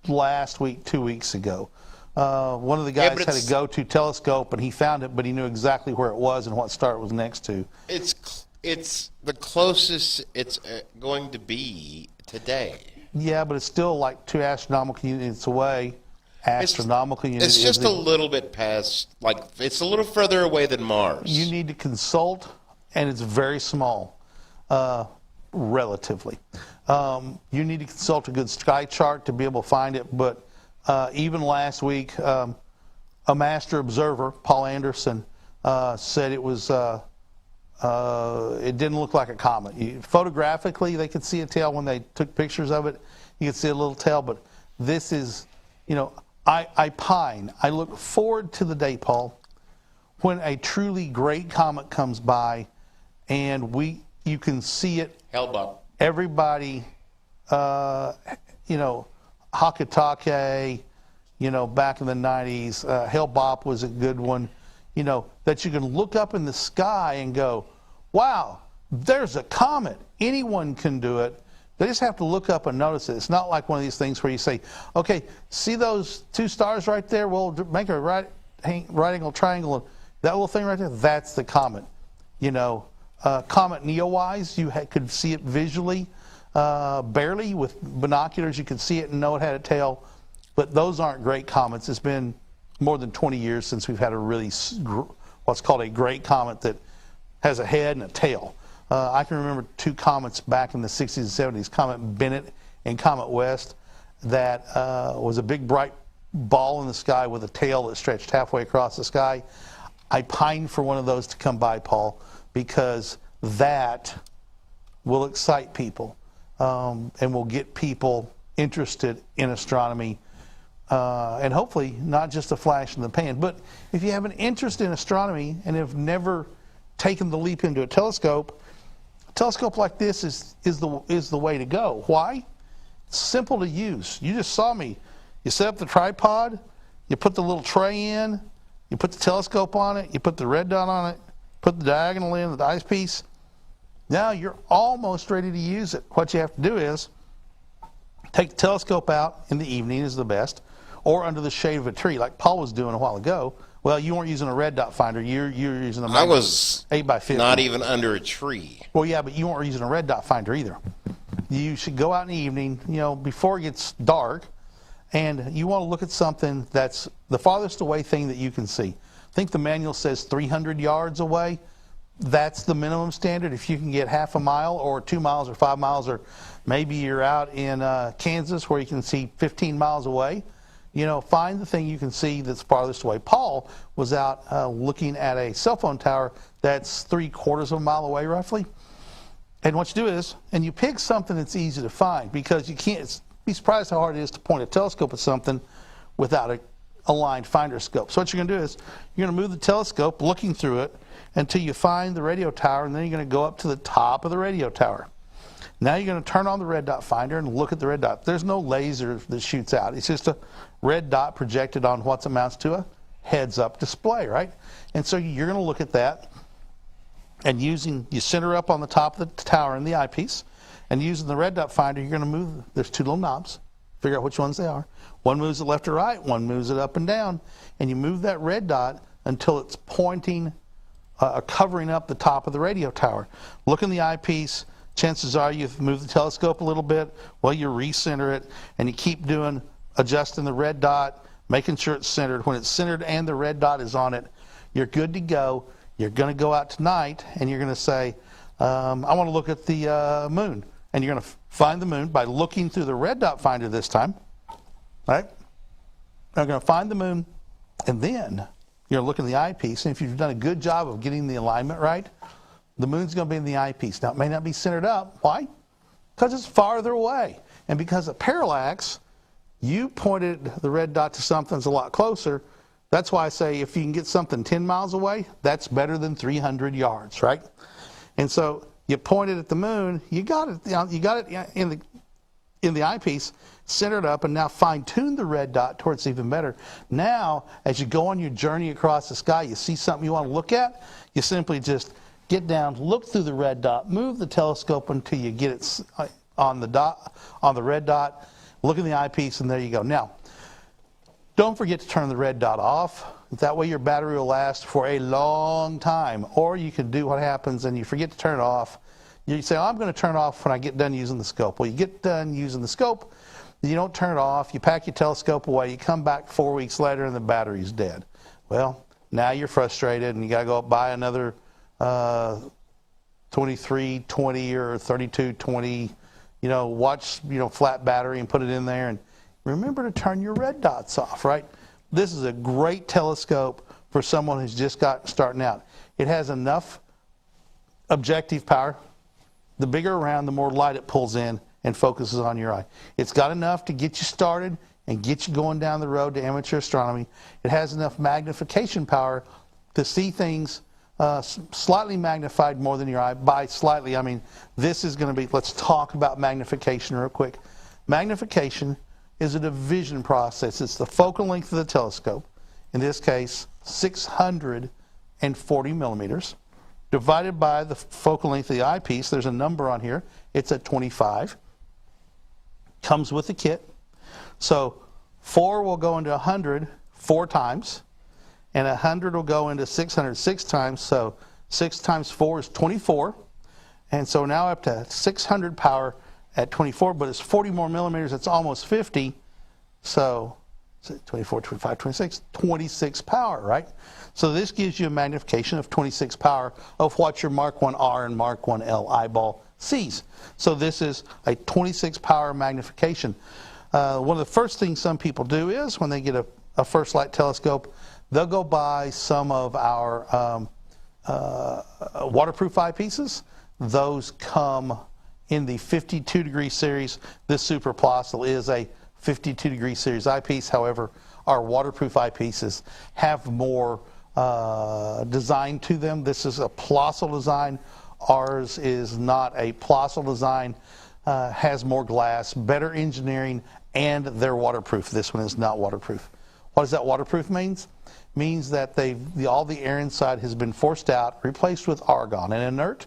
last week, 2 weeks ago. One of the guys had a go-to telescope, and he found it, but he knew exactly where it was and what star it was next to. It's the closest it's going to be today. Yeah, but it's still like 2 astronomical units away. It's just a little bit past, like, it's a little further away than Mars. You need to consult, and it's very small, relatively. You need to consult a good sky chart to be able to find it, but even last week, a master observer, Paul Anderson, said it was it didn't look like a comet. Photographically, they could see a tail when they took pictures of it. You could see a little tail, but this is, you know, I look forward to the day, Paul, when a truly great comet comes by, and you can see it. Hellbop. Everybody, you know, Hakatake, you know, back in the 90s, Hellbop was a good one. You know, that you can look up in the sky and go, wow, there's a comet. Anyone can do it. They just have to look up and notice it. It's not like one of these things where you say, okay, see those 2 stars right there? Well, make a right angle triangle. That little thing right there, that's the comet. You know, Comet Neowise, you could see it visually, barely. With binoculars, you could see it and know it had a tail. But those aren't great comets. It's been more than 20 years since we've had a really, what's called a great comet that has a head and a tail. I can remember 2 comets back in the 60s and 70s, Comet Bennett and Comet West, that was a big bright ball in the sky with a tail that stretched halfway across the sky. I pine for one of those to come by, Paul, because that will excite people and will get people interested in astronomy. And hopefully not just a flash in the pan. But if you have an interest in astronomy and have never taken the leap into a telescope like this is the way to go. Why? It's simple to use. You just saw me. You set up the tripod, you put the little tray in, You put the telescope on it, you put the red dot on it, put the diagonal in, the eyepiece. Now you're almost ready to use it. What you have to do is take the telescope out in the evening is the best, or under the shade of a tree like Paul was doing a while ago. Well, you weren't using a red dot finder. You're using a I was 8x50. not even under a tree. Well, yeah, but you weren't using a red dot finder either. You should go out in the evening, before it gets dark, and you want to look at something that's the farthest away thing that you can see. I think the manual says 300 yards away. That's the minimum standard. If you can get half a mile or 2 miles or 5 miles, or maybe you're out in Kansas where you can see 15 miles away, find the thing you can see that's farthest away. Paul was out looking at a cell phone tower that's 3/4 of a mile away roughly. And what you do is, and you pick something that's easy to find, because you can't be surprised how hard it is to point a telescope at something without a aligned finder scope. So what you're going to do is, you're going to move the telescope looking through it until you find the radio tower, and then you're going to go up to the top of the radio tower. Now you're going to turn on the red dot finder and look at the red dot. There's no laser that shoots out. It's just a red dot projected on what amounts to a heads-up display, right? And so you're going to look at that, and you center up on the top of the tower in the eyepiece, and using the red dot finder, you're going to move, there's 2 little knobs, figure out which ones they are. One moves it left or right, one moves it up and down, and you move that red dot until it's pointing, covering up the top of the radio tower. Look in the eyepiece. Chances are you've moved the telescope a little bit. Well, you recenter it, and you keep adjusting the red dot, making sure it's centered. When it's centered and the red dot is on it, you're good to go. You're going to go out tonight, and you're going to say, I want to look at the moon. And you're going to find the moon by looking through the red dot finder this time. Right? I'm going to find the moon, and then you're going to look in the eyepiece, and if you've done a good job of getting the alignment right, the moon's going to be in the eyepiece. Now, it may not be centered up. Why? Because it's farther away. And because of parallax, you pointed the red dot to something that's a lot closer. That's why I say if you can get something 10 miles away, that's better than 300 yards, right? And so you pointed at the moon, you got it in the eyepiece, centered up, and now fine-tune the red dot towards even better. Now, as you go on your journey across the sky, you see something you want to look at, you simply just get down, look through the red dot, move the telescope until you get it on the red dot, look in the eyepiece, and there you go. Now, don't forget to turn the red dot off. That way your battery will last for a long time. Or you can do what happens and you forget to turn it off. You say, I'm going to turn it off when I get done using the scope. Well, you get done using the scope, you don't turn it off, you pack your telescope away, you come back 4 weeks later and the battery's dead. Well, now you're frustrated and you got to go buy another 2320 or 3220, watch, flat battery and put it in there. And remember to turn your red dots off, right? This is a great telescope for someone who's just starting out. It has enough objective power. The bigger around, the more light it pulls in and focuses on your eye. It's got enough to get you started and get you going down the road to amateur astronomy. It has enough magnification power to see things slightly magnified more than your eye. By slightly, I mean this is going to be, let's talk about magnification real quick. Magnification is a division process. It's the focal length of the telescope, in this case 640 millimeters, divided by the focal length of the eyepiece. There's a number on here. It's at 25. Comes with the kit. So 4 will go into 100 4 times, and 100 will go into 600 6 times. So 6 times 4 is 24. And so now up to 600 power at 24, but it's 40 more millimeters. It's almost 50. So 24, 25, 26, 26 power, right? So this gives you a magnification of 26 power of what your Mark 1R and Mark 1L eyeball sees. So this is a 26 power magnification. One of the first things some people do is when they get a FirstLight telescope, they'll go buy some of our waterproof eyepieces. Those come in the 52 degree series. This Super Plössl is a 52 degree series eyepiece. However, our waterproof eyepieces have more design to them. This is a Plössl design. Ours is not a Plössl design. Has more glass, better engineering, and they're waterproof. This one is not waterproof. What does that waterproof means? means that all the air inside has been forced out, replaced with argon, an inert,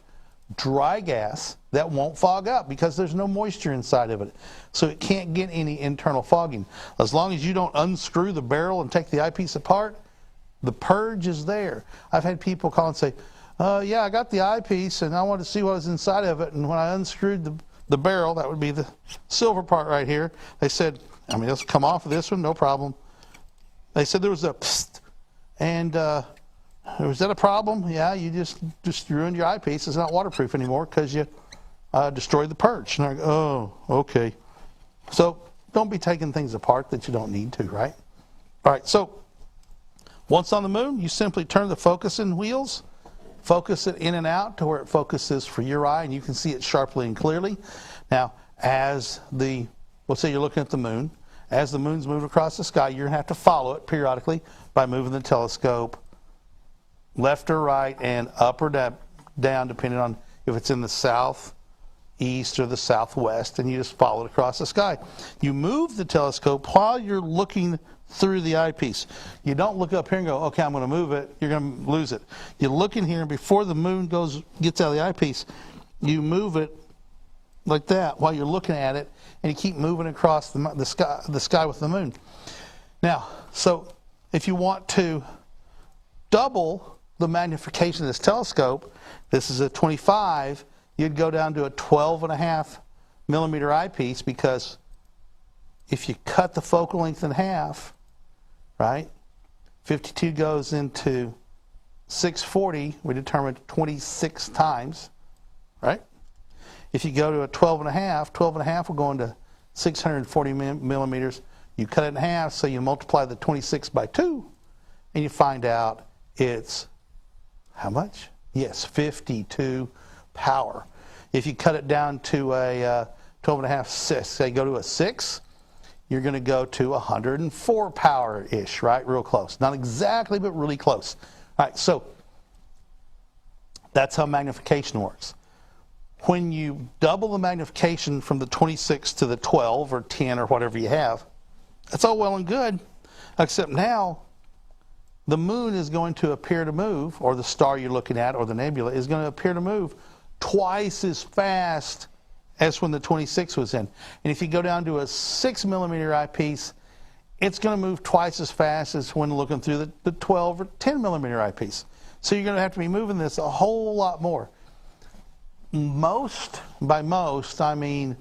dry gas that won't fog up because there's no moisture inside of it. So it can't get any internal fogging. As long as you don't unscrew the barrel and take the eyepiece apart, the purge is there. I've had people call and say, yeah, I got the eyepiece and I wanted to see what was inside of it, and when I unscrewed the barrel, that would be the silver part right here, they said, I mean, this will come off of this one, no problem. They said there was a psst, and was that a problem? Yeah, you just ruined your eyepiece. It's not waterproof anymore because you destroyed the purge. And I go, oh, okay. So don't be taking things apart that you don't need to, right? All right, so once on the moon, you simply turn the focusing wheels, focus it in and out to where it focuses for your eye, and you can see it sharply and clearly. Now, let's say you're looking at the moon. As the moon's moving across the sky, you're going to have to follow it periodically by moving the telescope left or right and up or down, depending on if it's in the southeast or the southwest, and you just follow it across the sky. You move the telescope while you're looking through the eyepiece. You don't look up here and go, okay, I'm going to move it. You're going to lose it. You look in here, and before the moon gets out of the eyepiece, you move it like that while you're looking at it, and you keep moving across the sky with the moon. Now, so if you want to double the magnification of this telescope, this is a 25, you'd go down to a 12.5 millimeter eyepiece, because if you cut the focal length in half, right, 52 goes into 640, we determined 26 times, right? If you go to a 12.5 will go into 640 millimeters. You cut it in half, so you multiply the 26 by 2, and you find out it's how much? Yes, 52 power. If you cut it down to a 12.5, say go to a 6, you're going to go to 104 power-ish, right? Real close. Not exactly, but really close. All right, so that's how magnification works. When you double the magnification from the 26 to the 12 or 10 or whatever you have, that's all well and good, except now the moon is going to appear to move, or the star you're looking at, or the nebula is going to appear to move twice as fast as when the 26 was in. And if you go down to a 6 millimeter eyepiece, it's going to move twice as fast as when looking through the 12 or 10 millimeter eyepiece. So you're going to have to be moving this a whole lot more. By most, I mean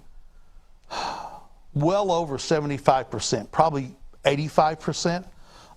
well over 75%, probably 85%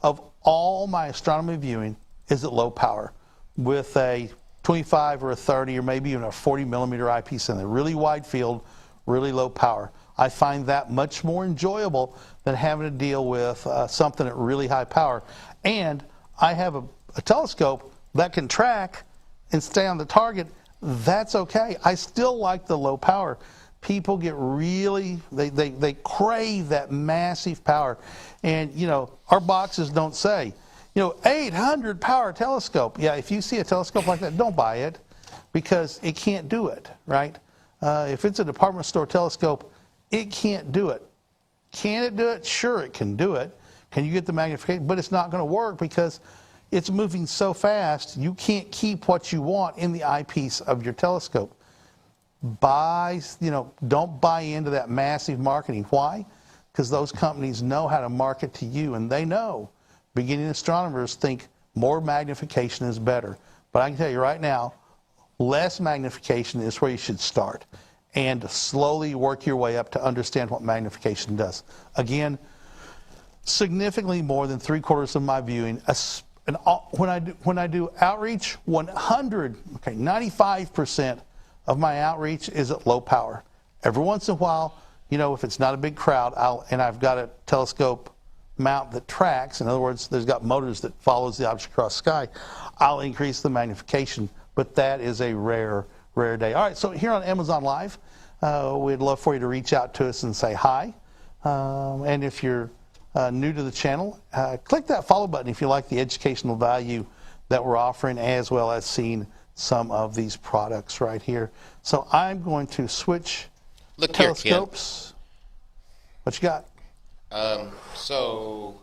of all my astronomy viewing is at low power with a 25 or a 30 or maybe even a 40 millimeter eyepiece in a really wide field, really low power. I find that much more enjoyable than having to deal with something at really high power. And I have a telescope that can track and stay on the target. That's okay. I still like the low power. People get really, they crave that massive power. And, you know, our boxes don't say, 800 power telescope. Yeah, if you see a telescope like that, don't buy it, because it can't do it, right? If it's a department store telescope, it can't do it. Can it do it? Sure, it can do it. Can you get the magnification? But it's not going to work because it's moving so fast, you can't keep what you want in the eyepiece of your telescope. Don't buy into that massive marketing. Why? Because those companies know how to market to you, and they know beginning astronomers think more magnification is better. But I can tell you right now, less magnification is where you should start, and slowly work your way up to understand what magnification does. Again, significantly more than 3/4 of my viewing. And when I do outreach, 95% of my outreach is at low power. Every once in a while, if it's not a big crowd, I've got a telescope mount that tracks. In other words, there's got motors that follows the object across the sky. I'll increase the magnification, but that is a rare day. All right, so here on Amazon Live, we'd love for you to reach out to us and say hi. And if you're new to the channel, click that follow button if you like the educational value that we're offering, as well as seeing some of these products right here. So I'm going to switch telescopes. What you got? So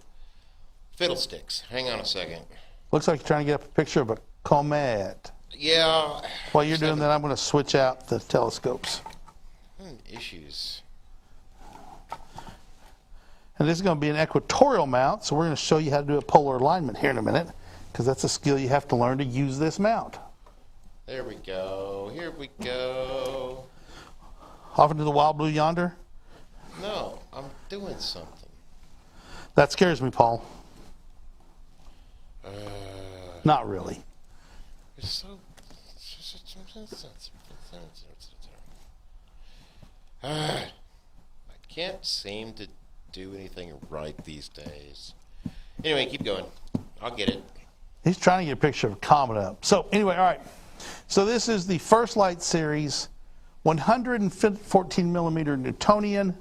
Fiddlesticks. Hang on a second. Looks like you're trying to get up a picture of a comet. Yeah. While you're doing that, I'm going to switch out the telescopes. Issues. And this is going to be an equatorial mount, so we're going to show you how to do a polar alignment here in a minute, because that's a skill you have to learn to use this mount. There we go. Here we go. Off into the wild blue yonder. No, I'm doing something. That scares me, Paul. Not really. It's so. I can't seem to do anything right these days. Anyway, keep going. I'll get it. He's trying to get a picture of a comet up. So anyway, all right. So this is the FirstLight series, 114 millimeter Newtonian.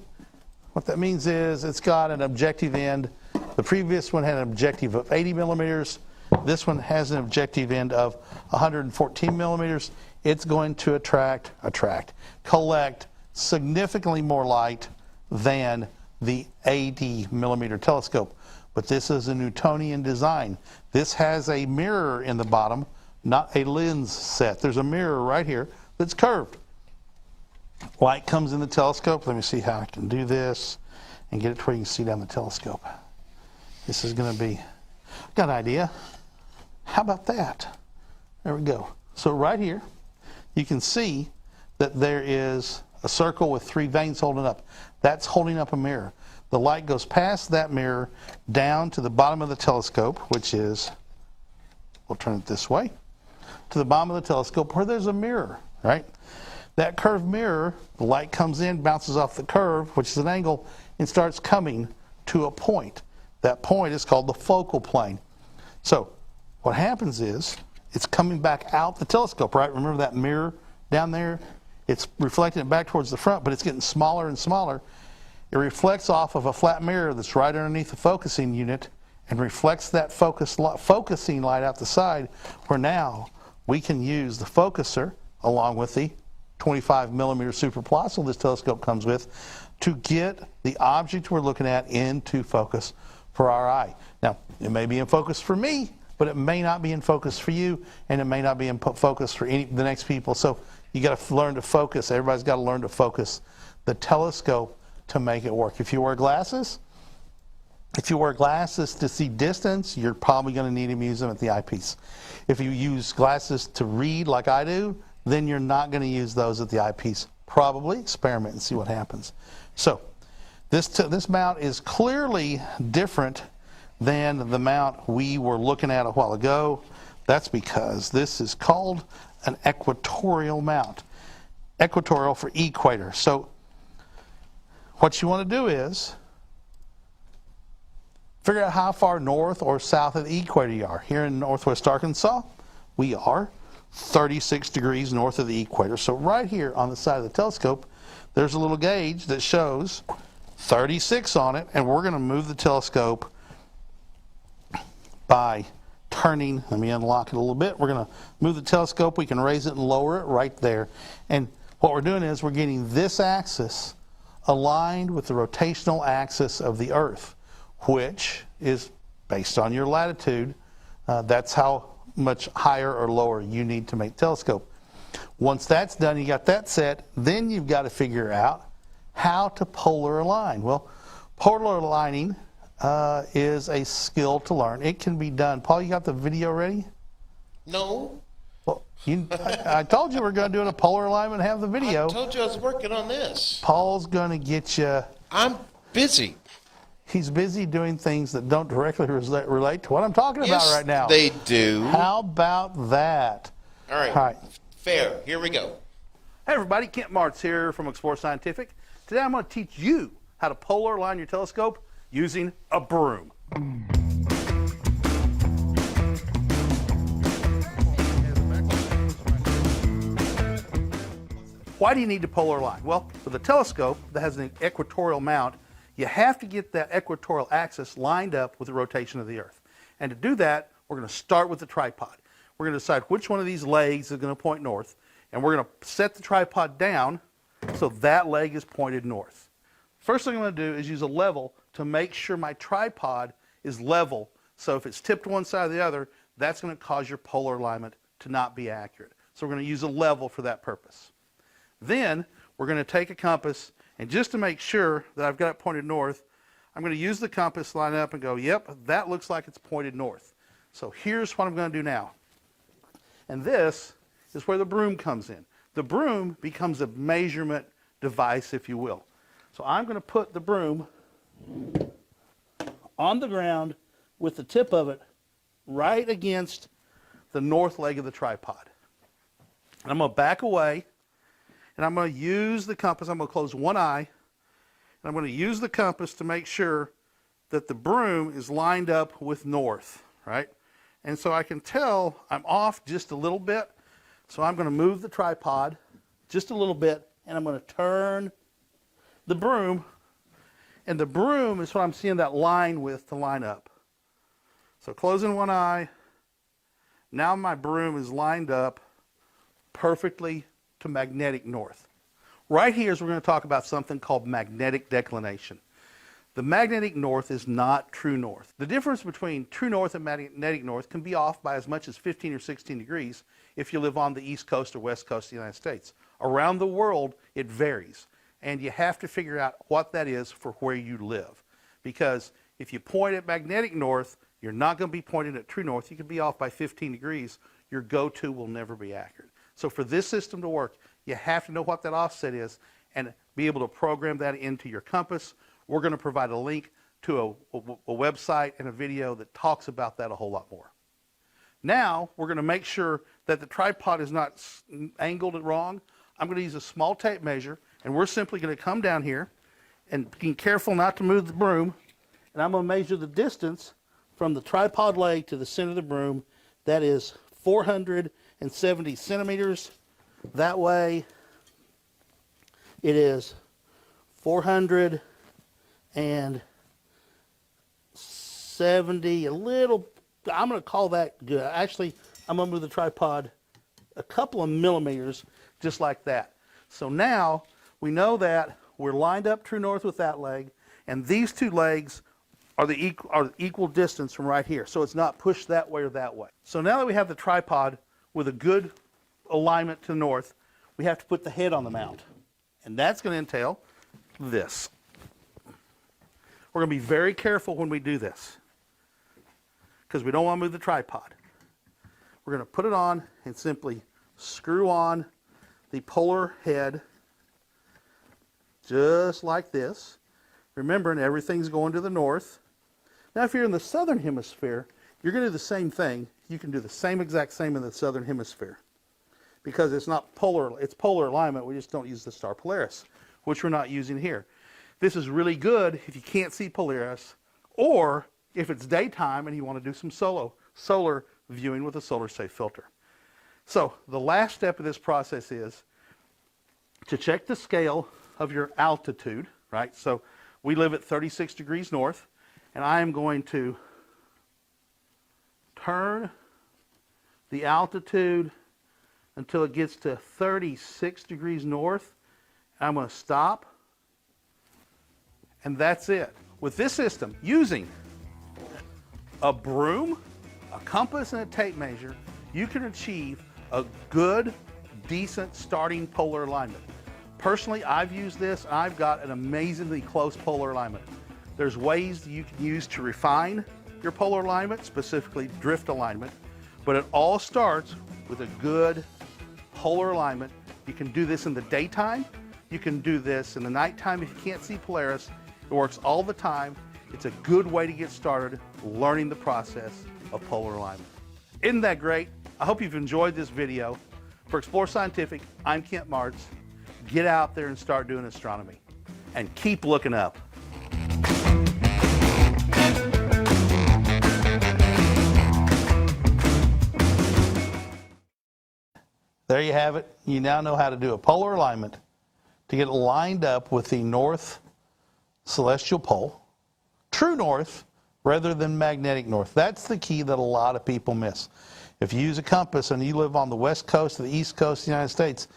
What that means is it's got an objective end. The previous one had an objective of 80 millimeters. This one has an objective end of 114 millimeters. It's going to collect significantly more light than the 80 millimeter telescope. But this is a Newtonian design. This has a mirror in the bottom, not a lens set. There's a mirror right here that's curved. Light comes in the telescope. Let me see how I can do this and get it to where you can see down the telescope. This is going to be, I've got an idea. How about that? There we go. So right here, you can see that there is a circle with 3 veins holding up. That's holding up a mirror. The light goes past that mirror down to the bottom of the telescope, which is, we'll turn it this way, to the bottom of the telescope where there's a mirror, right? That curved mirror, the light comes in, bounces off the curve, which is an angle, and starts coming to a point. That point is called the focal plane. So what happens is it's coming back out the telescope, right? Remember that mirror down there? It's reflecting it back towards the front, but it's getting smaller and smaller. It reflects off of a flat mirror that's right underneath the focusing unit and reflects that focusing light out the side, where now we can use the focuser along with the 25 millimeter super plossel this telescope comes with to get the object we're looking at into focus for our eye. Now, it may be in focus for me, but it may not be in focus for you, and it may not be in focus for the next people. So you got to learn to focus. Everybody's got to learn to focus the telescope to make it work. If you wear glasses to see distance, you're probably going to need to use them at the eyepiece. If you use glasses to read like I do, then you're not going to use those at the eyepiece. Probably experiment and see what happens. So this mount is clearly different than the mount we were looking at a while ago. That's because this is called an equatorial mount. Equatorial for equator. So what you want to do is figure out how far north or south of the equator you are. Here in northwest Arkansas, we are 36 degrees north of the equator. So right here on the side of the telescope, there's a little gauge that shows 36 on it, and we're going to move the telescope by turning. Let me unlock it a little bit. We're going to move the telescope. We can raise it and lower it right there. And what we're doing is we're getting this axis aligned with the rotational axis of the Earth, which is based on your latitude. That's how much higher or lower you need to make the telescope. Once that's done, you got that set, then you've got to figure out how to polar align. Well, polar aligning is a skill to learn. It can be done. Paul, you got the video ready? No. Well, I told you we're going to do a polar alignment and have the video. I told you I was working on this. Paul's going to get you. I'm busy. He's busy doing things that don't directly relate to what I'm talking about right now. They do. How about that? All right. Fair. Here we go. Hey everybody, Kent Marts here from Explore Scientific. Today I'm going to teach you how to polar align your telescope using a broom. Why do you need to polar align? Well, with a telescope that has an equatorial mount, you have to get that equatorial axis lined up with the rotation of the Earth. And to do that, we're going to start with the tripod. We're going to decide which one of these legs is going to point north, and we're going to set the tripod down so that leg is pointed north. First thing I'm going to do is use a level to make sure my tripod is level So if it's tipped one side or the other, that's going to cause your polar alignment to not be accurate. So we're going to use a level for that purpose. Then we're going to take a compass, and just to make sure that I've got it pointed north, I'm going to use the compass, line up, and go, yep, that looks like it's pointed north. So here's what I'm going to do now. And this is where the broom comes in. The broom becomes a measurement device, if you will. So I'm going to put the broom on the ground with the tip of it right against the north leg of the tripod. And I'm going to back away, and I'm going to use the compass. I'm going to close one eye, and I'm going to use the compass to make sure that the broom is lined up with north, right? And so I can tell I'm off just a little bit. So I'm going to move the tripod just a little bit, and I'm going to turn the broom. And the broom is what I'm seeing that line with to line up. So closing one eye. Now my broom is lined up perfectly to magnetic north. Right here is we're going to talk about something called magnetic declination. The magnetic north is not true north. The difference between true north and magnetic north can be off by as much as 15 or 16 degrees if you live on the east coast or west coast of the United States. Around the world, it varies. And you have to figure out what that is for where you live. Because if you point at magnetic north, you're not going to be pointing at true north. You could be off by 15 degrees. Your go-to will never be accurate. So for this system to work, you have to know what that offset is and be able to program that into your compass. We're going to provide a link to a website and a video that talks about that a whole lot more. Now, we're going to make sure that the tripod is not angled wrong. I'm going to use a small tape measure, and we're simply going to come down here and be careful not to move the broom, and I'm going to measure the distance from the tripod leg to the center of the broom. That is 470 centimeters. That way, it is 470, a little, I'm going to call that good. Actually, I'm going to move the tripod a couple of millimeters, just like that. So now we know that we're lined up true north with that leg, and these two legs are the equal distance from right here. So it's not pushed that way or that way. So now that we have the tripod with a good alignment to the north, we have to put the head on the mount. And that's going to entail this. We're going to be very careful when we do this because we don't want to move the tripod. We're going to put it on and simply screw on the polar head just like this. Remembering everything's going to the north. Now if you're in the southern hemisphere, you're going to do the same thing. You can do the exact same in the southern hemisphere because it's not polar, it's polar alignment. We just don't use the star Polaris, which we're not using here. This is really good if you can't see Polaris, or if it's daytime and you want to do some solar viewing with a solar safe filter. So the last step of this process is to check the scale of your altitude, right? So we live at 36 degrees north, and I am going to turn the altitude until it gets to 36 degrees north. I'm going to stop. And that's it. With this system, using a broom, a compass, and a tape measure, you can achieve a good, decent starting polar alignment. Personally, I've used this, and I've got an amazingly close polar alignment. There's ways that you can use to refine your polar alignment, specifically drift alignment, but it all starts with a good polar alignment. You can do this in the daytime. You can do this in the nighttime if you can't see Polaris. It works all the time. It's a good way to get started learning the process of polar alignment. Isn't that great? I hope you've enjoyed this video. For Explore Scientific, I'm Kent Marts. Get out there and start doing astronomy. And keep looking up. There you have it. You now know how to do a polar alignment to get it lined up with the north celestial pole, true north, rather than magnetic north. That's the key that a lot of people miss. If you use a compass and you live on the west coast or the east coast of the United States,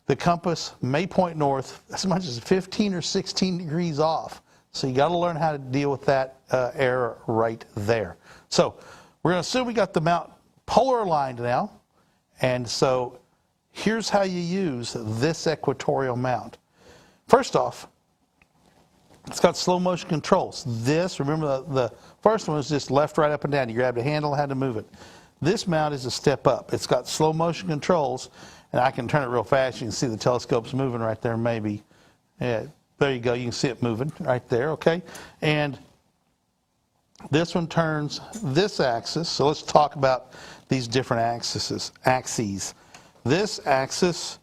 the compass may point north as much as 15 or 16 degrees off. So you got to learn how to deal with that error right there. So we're going to assume we got the mount polar aligned now. And so here's how you use this equatorial mount. First off, it's got slow motion controls. This, remember the first one was just left, right, up, and down. You grabbed a handle, had to move it. This mount is a step up. It's got slow motion controls, and I can turn it real fast. You can see the telescope's moving right there, maybe. Yeah, there you go. You can see it moving right there, okay? And this one turns this axis. So let's talk about these different axes. This axis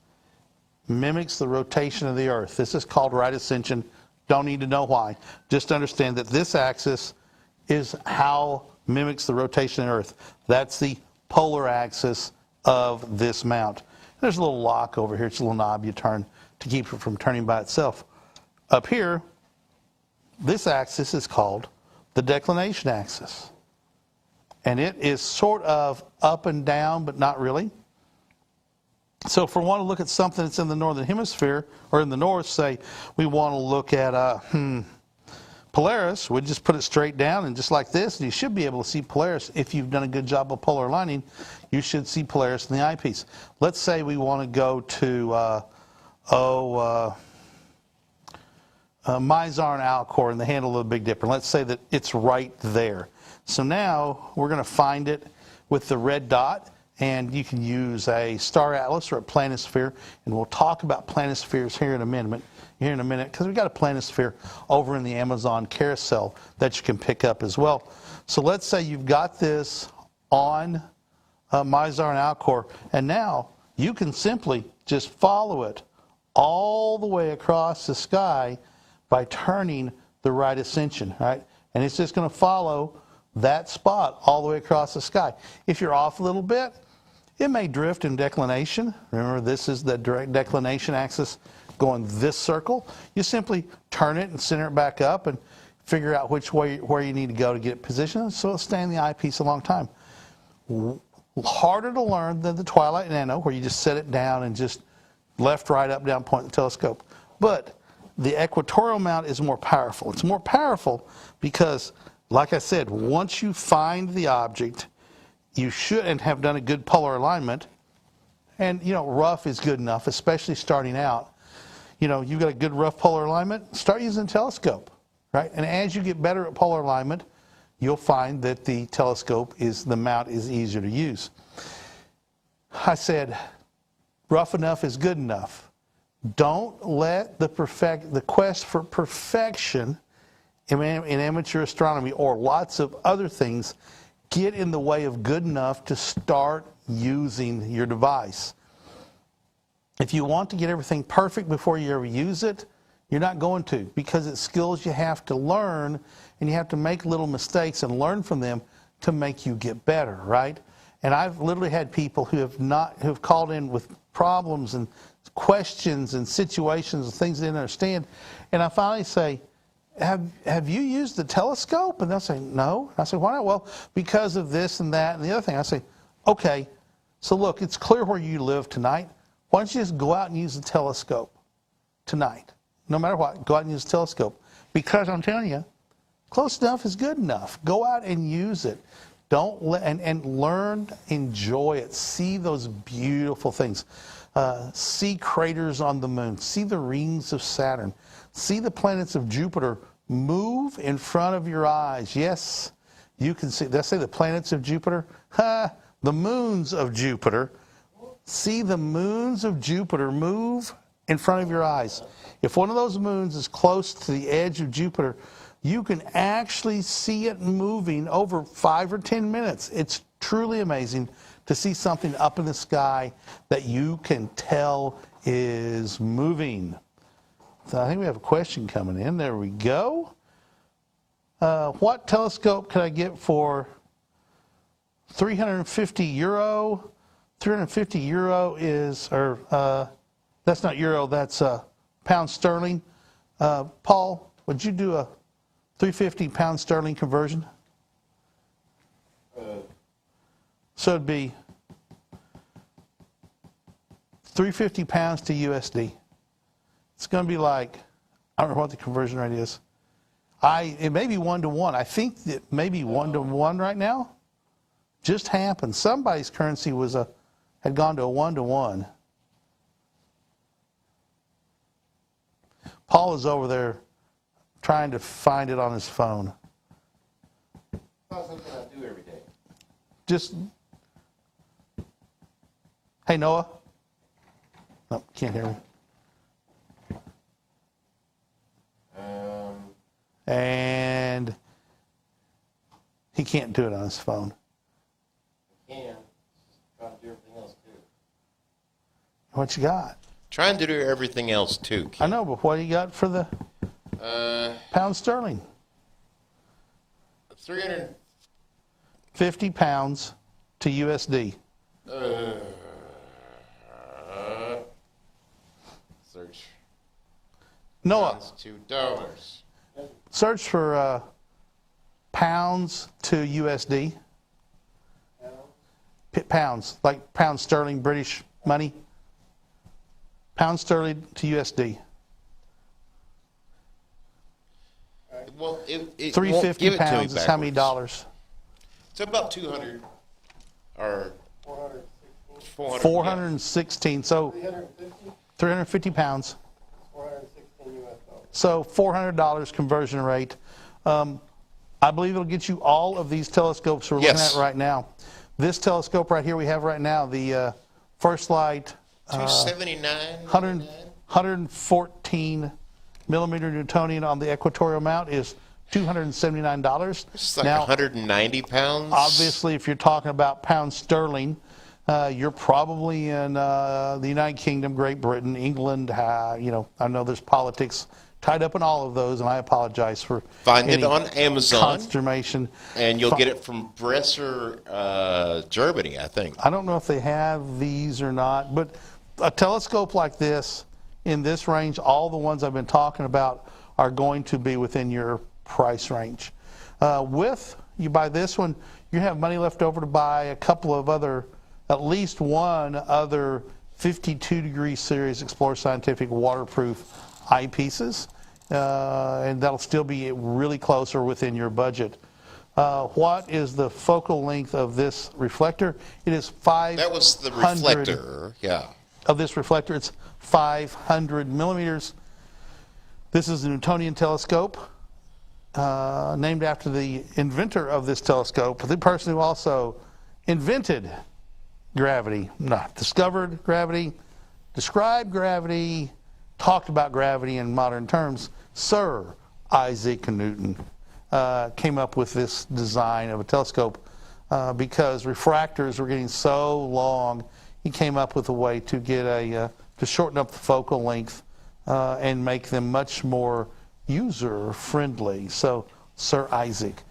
mimics the rotation of the Earth. This is called right ascension. Don't need to know why. Just understand that this axis is how mimics the rotation of the Earth. That's the polar axis of this mount. There's a little lock over here. It's a little knob you turn to keep it from turning by itself. Up here, this axis is called the declination axis. And it is sort of up and down, but not really. So if we want to look at something that's in the northern hemisphere, or in the north, say we want to look at Polaris, we just put it straight down and just like this, and you should be able to see Polaris. If you've done a good job of polar aligning, you should see Polaris in the eyepiece. Let's say we want to go to Mizar and Alcor and the handle of the Big Dipper. Let's say that it's right there. So now we're going to find it with the red dot, and you can use a star atlas or a planisphere, and we'll talk about planispheres here in a minute, because we've got a planisphere over in the Amazon carousel that you can pick up as well. So let's say you've got this on Mizar and Alcor, and now you can simply just follow it all the way across the sky by turning the right ascension, right? And it's just going to follow that spot all the way across the sky. If you're off a little bit, it may drift in declination. Remember, this is the direct declination axis going this circle. You simply turn it and center it back up and figure out which way, where you need to go to get it positioned, so it'll stay in the eyepiece a long time. Harder to learn than the Twilight Nano, where you just set it down and just left, right, up, down, point the telescope. But the equatorial mount is more powerful. It's more powerful because, like I said, once you find the object, you should and have done a good polar alignment, and rough is good enough, especially starting out. You've got a good rough polar alignment, start using a telescope, right? And as you get better at polar alignment, you'll find that the mount is easier to use. I said, rough enough is good enough. Don't let the quest for perfection in amateur astronomy or lots of other things get in the way of good enough to start using your device. If you want to get everything perfect before you ever use it, you're not going to, because it's skills you have to learn, and you have to make little mistakes and learn from them to make you get better, right? And I've literally had people who have called in with problems and questions and situations and things they didn't understand, and I finally say, have you used the telescope? And they'll say, no. I say, why not? Well, because of this and that and the other thing. I say, okay, so look, it's clear where you live tonight. Why don't you just go out and use the telescope tonight? No matter what, go out and use the telescope. Because I'm telling you, close enough is good enough. Go out and use it. Don't and learn, enjoy it. See those beautiful things. See craters on the moon. See the rings of Saturn. See the planets of Jupiter move in front of your eyes. Yes, you can see. Did I say the planets of Jupiter? The moons of Jupiter. See the moons of Jupiter move in front of your eyes. If one of those moons is close to the edge of Jupiter, you can actually see it moving over 5 or 10 minutes. It's truly amazing to see something up in the sky that you can tell is moving. So I think we have a question coming in. There we go. What telescope could I get for €350? 350 euro is, that's not euro, that's pound sterling. Paul, would you do a 350 pound sterling conversion? So it'd be 350 pounds to USD. It's going to be like, I don't know what the conversion rate is. It may be 1-to-1. I think that maybe 1-to-1 right now. Just happened. Somebody's currency had gone to a 1-to-1. Paul is over there trying to find it on his phone. Not something I do every day. Just, hey, Noah. No, can't hear me. And he can't do it on his phone. I can. Just try to do everything else too. What you got? Trying to do everything else too, Ken. I know, but what do you got for the pound sterling? 350 pounds to USD. Search. Noah, Pounds to dollars. search for pounds to USD. Pounds, like pound sterling, British money. Pound sterling to USD. Well, it won't 350 give it to me pounds is how many backwards. dollars? It's about 200 or 400. 416. So 350 pounds. 416 US dollars. So $400 conversion rate. I believe it'll get you all of these telescopes we're looking Yes. at right now. This telescope right here we have right now, the FirstLight 279. 114 millimeter Newtonian on the equatorial mount is $279. It's like Now, 190 pounds. obviously, if you're talking about pound sterling, you're probably in the United Kingdom, Great Britain, England. I know there's politics tied up in all of those, and I apologize for Find it any on Amazon, consternation. and you'll get it from Bresser, Germany, I think. I don't know if they have these or not, but a telescope like this, in this range, all the ones I've been talking about are going to be within your price range. You buy this one, you have money left over to buy a couple of other, at least one other 52-degree series Explorer Scientific waterproof eyepieces, and that'll still be really close or within your budget. What is the focal length of this reflector? It is 500. That was the reflector, yeah. Of this reflector, it's 500 millimeters. This is a Newtonian telescope, named after the inventor of this telescope, the person who also invented gravity, not discovered gravity, described gravity, talked about gravity in modern terms. Sir Isaac Newton came up with this design of a telescope because refractors were getting so long. He came up with a way to get to shorten up the focal length and make them much more user friendly. So Sir Isaac,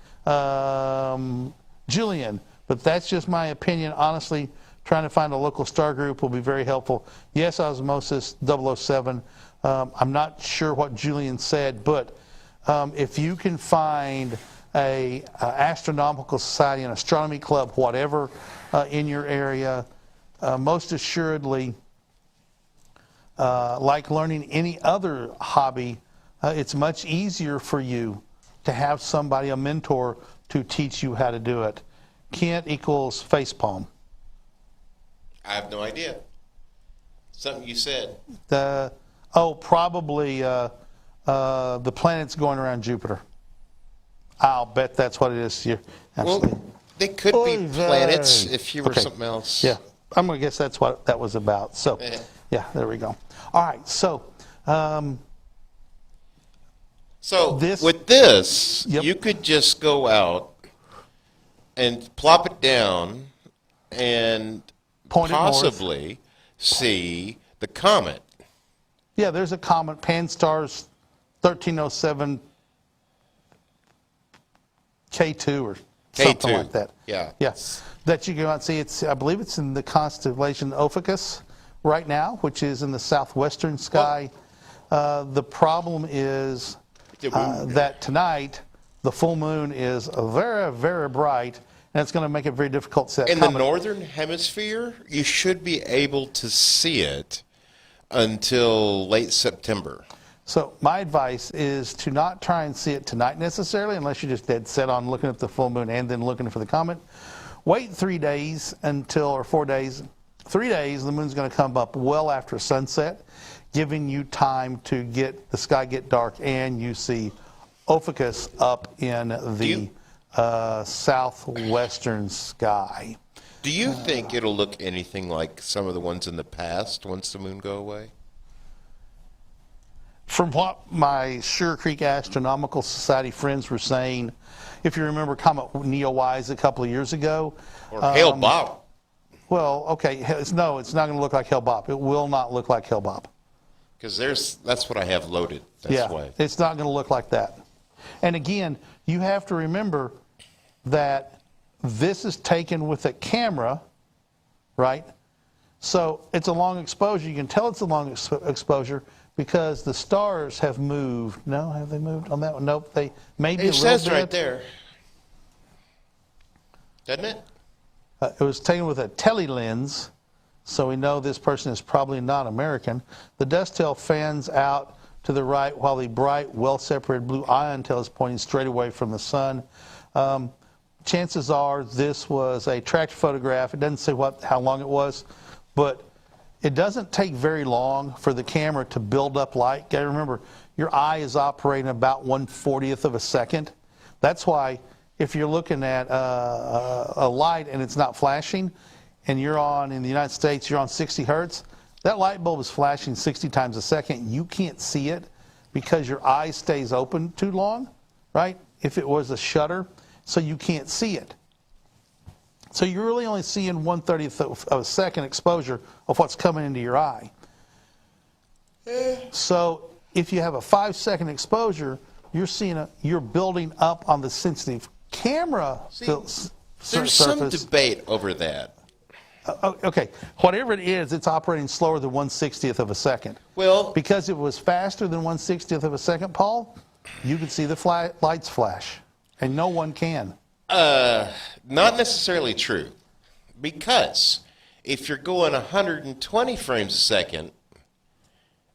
Julian, but that's just my opinion. Honestly, trying to find a local star group will be very helpful. Yes, Osmosis 007. I'm not sure what Julian said, but if you can find a astronomical society, an astronomy club, whatever, in your area, most assuredly, like learning any other hobby, it's much easier for you to have somebody, a mentor, to teach you how to do it. Kent equals facepalm. I have no idea. Something you said. Probably the planets going around Jupiter. I'll bet that's what it is. You're absolutely. Well, they could be planets if you were something else. Yeah, I'm going to guess that's what that was about. So, yeah, there we go. All right, so. With this, Yep. you could just go out and plop it down and Point it north. possibly see the comet. Yeah, there's a comet, Pan-STARRS 1307 K2 or something K2. like that. Yeah. Yes, that you go out and see. I believe it's in the constellation Ophiuchus right now, which is in the southwestern sky. The problem is that tonight the full moon is very, very bright, and it's going to make it very difficult to see that In comet. the northern hemisphere, you should be able to see it until late September. So my advice is to not try and see it tonight necessarily, unless you're just dead set on looking at the full moon and then looking for the comet. Wait 3 days or 4 days. 3 days, the moon's going to come up well after sunset, giving you time to get the sky get dark and you see Ophiuchus up in the southwestern sky. Do you think it'll look anything like some of the ones in the past once the moon go away? From what my Sugar Creek Astronomical Society friends were saying, if you remember Comet Neowise a couple of years ago. Or Hale-Bopp. Well, okay, no, it's not going to look like Hale-Bopp. It will not look like Hale-Bopp. Because that's what I have loaded. That's why. It's not going to look like that. And again, you have to remember that this is taken with a camera, right? So it's a long exposure. You can tell it's a long exposure because the stars have moved. No, have they moved on that one? Nope. They maybe It says right there. Doesn't it? It was taken with a telelens, so we know this person is probably not American. The dust tail fans out to the right while the bright, well-separated blue ion tail is pointing straight away from the sun. Chances are this was a tracked photograph. It doesn't say how long it was, but it doesn't take very long for the camera to build up light. You got to remember, your eye is operating about 1/40th of a second. That's why if you're looking at a light and it's not flashing, and in the United States, you're on 60 hertz, that light bulb is flashing 60 times a second. You can't see it because your eye stays open too long, right? If it was a shutter, so you can't see it. So you're really only seeing 1/30th of a second exposure of what's coming into your eye. So if you have a 5-second exposure, you're building up on the sensitive camera There's surface. some debate over that. Okay, whatever it is, it's operating slower than 1/60th of a second. Well, Because if it was faster than 1/60th of a second, Paul, you could see the lights flash, and no one can. not necessarily true. Because if you're going 120 frames a second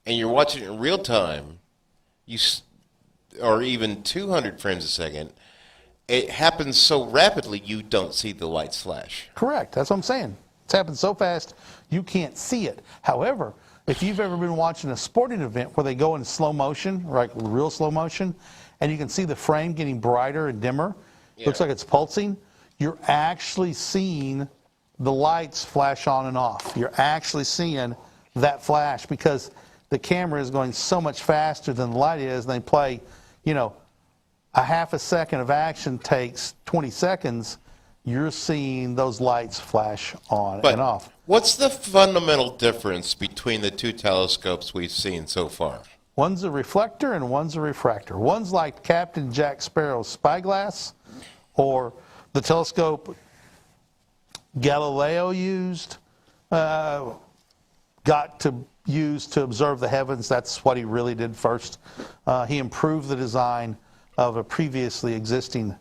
and you're watching it in real time, or even 200 frames a second, it happens so rapidly you don't see the lights flash. Correct. That's what I'm saying. It's happened so fast you can't see it. However, if you've ever been watching a sporting event where they go in slow motion, like real slow motion, and you can see the frame getting brighter and dimmer, looks like it's pulsing, you're actually seeing the lights flash on and off. You're actually seeing that flash because the camera is going so much faster than the light is, and they play, a half a second of action takes 20 seconds, you're seeing those lights flash on and off. What's the fundamental difference between the two telescopes we've seen so far? One's a reflector and one's a refractor. One's like Captain Jack Sparrow's spyglass, or the telescope Galileo got to use to observe the heavens. That's what he really did first. He improved the design of a previously existing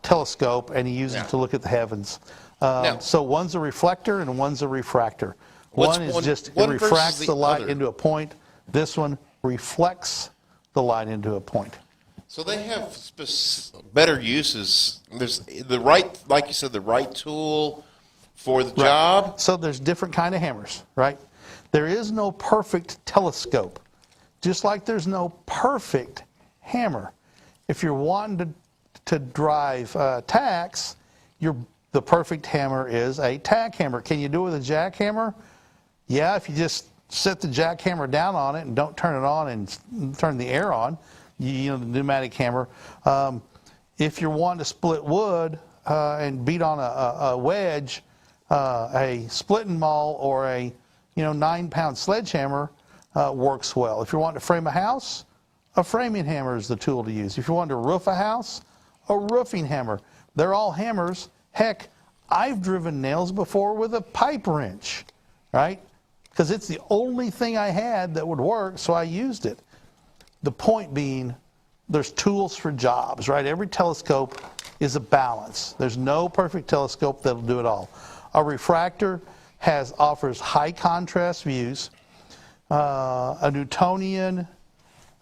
telescope, and he used it to look at the heavens. So one's a reflector and one's a refractor. It refracts the light into a point. This one reflects the light into a point. So they have better uses. There's the right, like you said, the right tool for the job. So there's different kind of hammers, right? There is no perfect telescope, just like there's no perfect hammer. If you're wanting to drive tacks, the perfect hammer is a tack hammer. Can you do it with a jackhammer? Yeah, if you just set the jackhammer down on it and don't turn it on and turn the air on, the pneumatic hammer. If you're wanting to split wood and beat on a wedge, a splitting maul or a 9-pound sledgehammer works well. If you're wanting to frame a house, a framing hammer is the tool to use. If you want to roof a house, a roofing hammer. They're all hammers. Heck, I've driven nails before with a pipe wrench, right? Because it's the only thing I had that would work, so I used it. The point being, there's tools for jobs, right? Every telescope is a balance. There's no perfect telescope that'll do it all. A refractor offers high contrast views. A Newtonian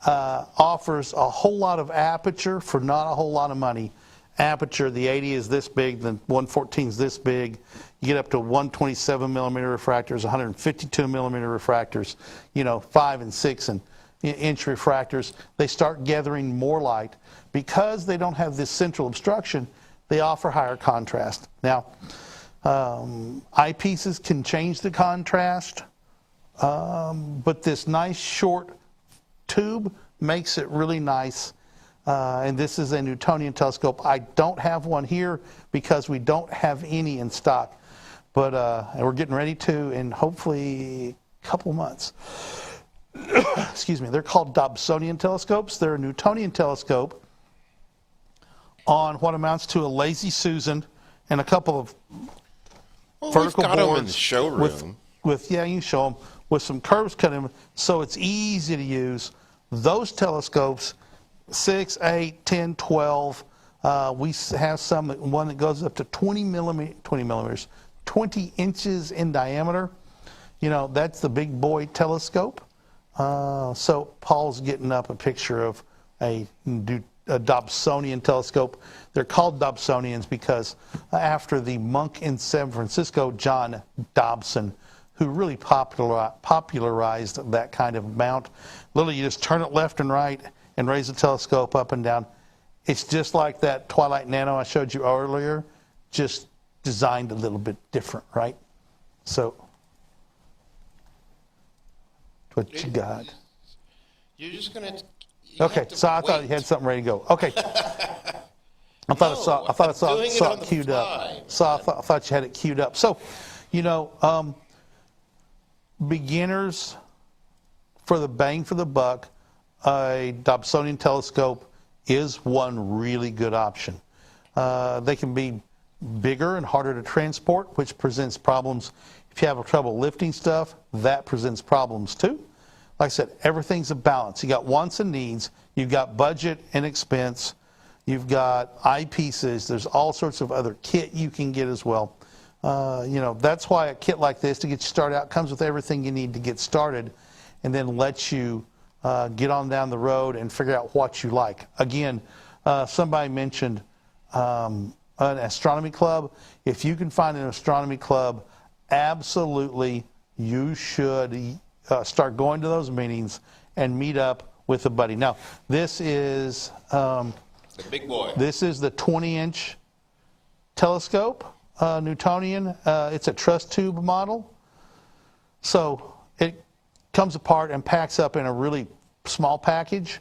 offers a whole lot of aperture for not a whole lot of money. Aperture, the 80 is this big, the 114 is this big. You get up to 127 millimeter refractors, 152 millimeter refractors, 5 and 6 and inch refractors. They start gathering more light. Because they don't have this central obstruction, they offer higher contrast. Now, eyepieces can change the contrast, but this nice short tube makes it really nice. And this is a Newtonian telescope. I don't have one here because we don't have any in stock, but we're getting ready to in hopefully a couple months. Excuse me. They're called Dobsonian telescopes. They're a Newtonian telescope on what amounts to a Lazy Susan and a couple of vertical we've got boards them in the showroom. with you can show them with some curves cut in, so it's easy to use. Those telescopes, 6, 8, 10, 12. We have one that goes up to 20 inches in diameter. That's the big boy telescope. So Paul's getting up a picture of a Dobsonian telescope. They're called Dobsonians because after the monk in San Francisco, John Dobson, who really popularized that kind of mount. Literally, you just turn it left and right and raise the telescope up and down. It's just like that Twilight Nano I showed you earlier, just designed a little bit different, right? So, what you got? You're just going to... Okay, so I thought you had something ready to go. Okay. I thought I saw it queued up. So I thought you had it queued up. So, beginners, for the bang for the buck, a Dobsonian telescope is one really good option. They can be bigger and harder to transport, which presents problems. If you have trouble lifting stuff, that presents problems too. Like I said, everything's a balance. You got wants and needs. You've got budget and expense. You've got eyepieces. There's all sorts of other kit you can get as well. That's why a kit like this, to get you started out, comes with everything you need to get started and then lets you get on down the road and figure out what you like. Again, somebody mentioned an astronomy club. If you can find an astronomy club, absolutely you should start going to those meetings and meet up with a buddy. Now, this is the big boy. This is the 20-inch telescope, Newtonian. It's a truss tube model. So it comes apart and packs up in a really small package.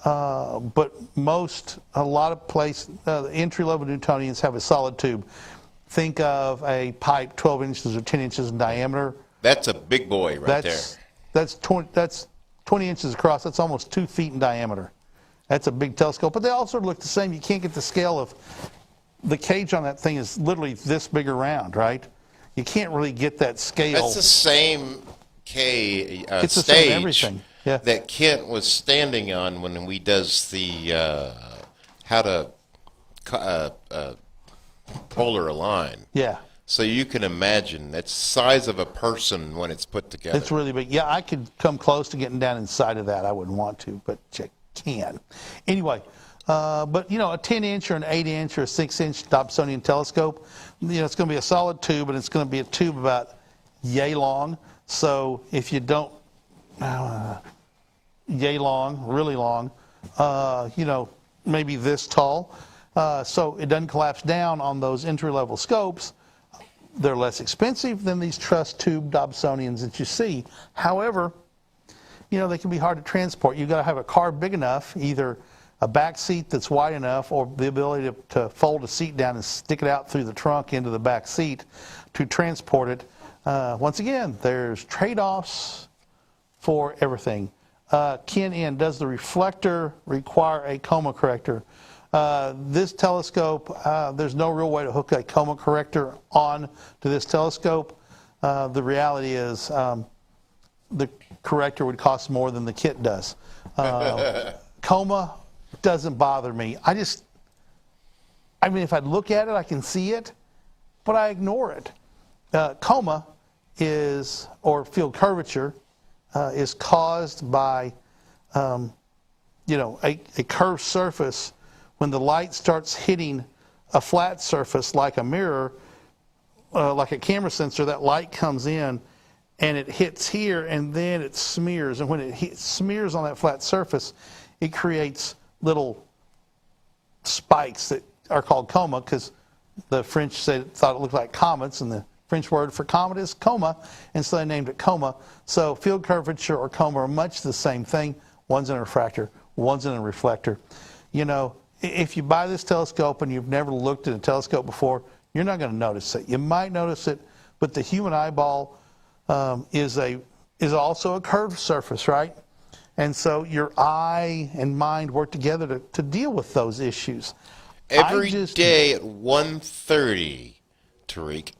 But a lot of entry-level Newtonians have a solid tube. Think of a pipe 12 inches or 10 inches in diameter. That's a big boy there. That's 20 inches across. That's almost 2 feet in diameter. That's a big telescope. But they all sort of look the same. You can't get the scale of... The cage on that thing is literally this big around, right? You can't really get that scale. That's the same it's the stage same everything. Yeah. that Kent was standing on when we does the how to polar align. Yeah. So you can imagine that's the size of a person when it's put together. It's really big. Yeah, I could come close to getting down inside of that. I wouldn't want to, but you can. Anyway, but a 10-inch or an 8-inch or a 6-inch Dobsonian telescope, it's going to be a solid tube, and it's going to be a tube about yay long. So if you don't, yay long, really long, maybe this tall, so it doesn't collapse down on those entry-level scopes. They're less expensive than these truss tube Dobsonians that you see. However, they can be hard to transport. You've got to have a car big enough, either a back seat that's wide enough or the ability to fold a seat down and stick it out through the trunk into the back seat to transport it. Once again, there's trade-offs for everything. Ken N, does the reflector require a coma corrector? This telescope, there's no real way to hook a coma corrector on to this telescope. The reality is the corrector would cost more than the kit does. Coma doesn't bother me. If I look at it, I can see it, but I ignore it. Coma or field curvature is caused by a curved surface, when the light starts hitting a flat surface like a mirror, like a camera sensor, that light comes in and it hits here and then it smears. And when it smears on that flat surface, it creates little spikes that are called coma, because the French thought it looked like comets, and the French word for comet is coma, and so they named it coma. So field curvature or coma are much the same thing. One's in a refractor, one's in a reflector. If you buy this telescope and you've never looked at a telescope before, you're not going to notice it. You might notice it, but the human eyeball is also a curved surface, right? And so your eye and mind work together to deal with those issues. Every day at 1:30, Tariq.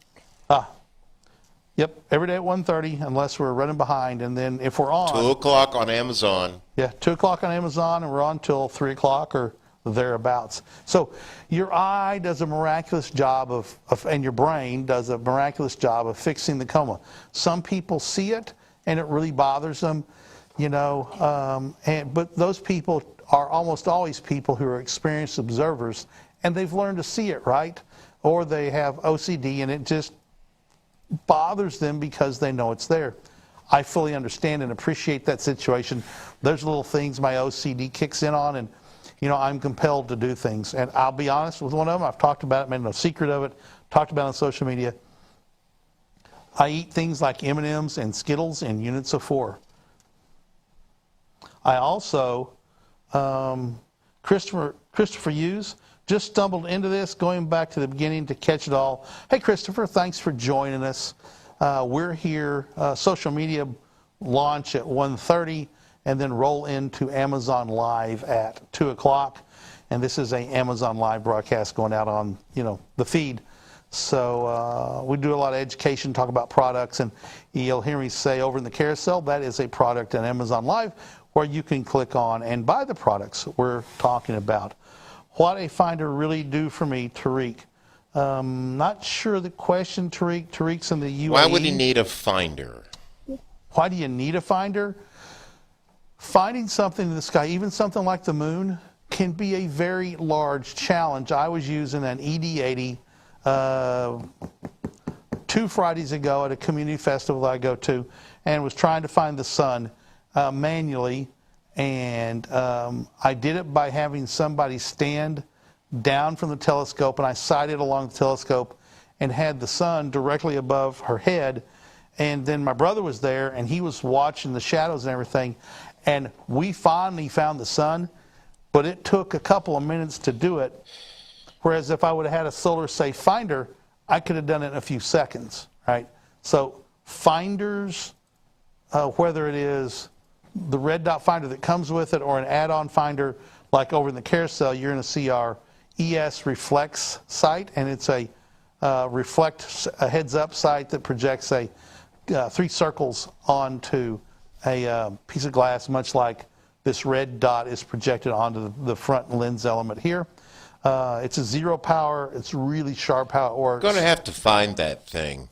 Yep, every day at 1:30, unless we're running behind. And then if we're on... 2 o'clock on Amazon. Yeah, 2 o'clock on Amazon, and we're on till 3 o'clock or thereabouts. So your eye does a miraculous job and your brain does a miraculous job of fixing the coma. Some people see it, and it really bothers them, but those people are almost always people who are experienced observers, and they've learned to see it, right? Or they have OCD, and it just bothers them because they know it's there. I fully understand and appreciate that situation. There's little things my OCD kicks in on, and I'm compelled to do things. And I'll be honest with one of them. I've talked about it, made no secret of it, talked about it on social media. I eat things like M&Ms and Skittles in units of 4. I also, Christopher Hughes, just stumbled into this, going back to the beginning to catch it all. Hey, Christopher, thanks for joining us. We're here, social media launch at 1:30, and then roll into Amazon Live at 2 o'clock. And this is a Amazon Live broadcast going out on, the feed. So we do a lot of education, talk about products, and you'll hear me say over in the carousel, that is a product on Amazon Live where you can click on and buy the products we're talking about. What a finder really do for me, Tariq. Not sure the question, Tariq. Tariq's in the UAE. Why would he need a finder? Why do you need a finder? Finding something in the sky, even something like the moon, can be a very large challenge. I was using an ED80 2 Fridays ago at a community festival I go to, and was trying to find the sun manually. And I did it by having somebody stand down from the telescope, and I sighted along the telescope and had the sun directly above her head. And then my brother was there, and he was watching the shadows and everything, and we finally found the sun, but it took a couple of minutes to do it, whereas if I would have had a solar safe finder, I could have done it in a few seconds, right? So finders, whether it is the red dot finder that comes with it or an add-on finder, like over in the carousel, you're going to see our ES Reflects site, and it's a heads-up site that projects 3 circles onto a piece of glass, much like this red dot is projected onto the front lens element here. It's a 0 power. It's really sharp how it works. Going to have to find that thing.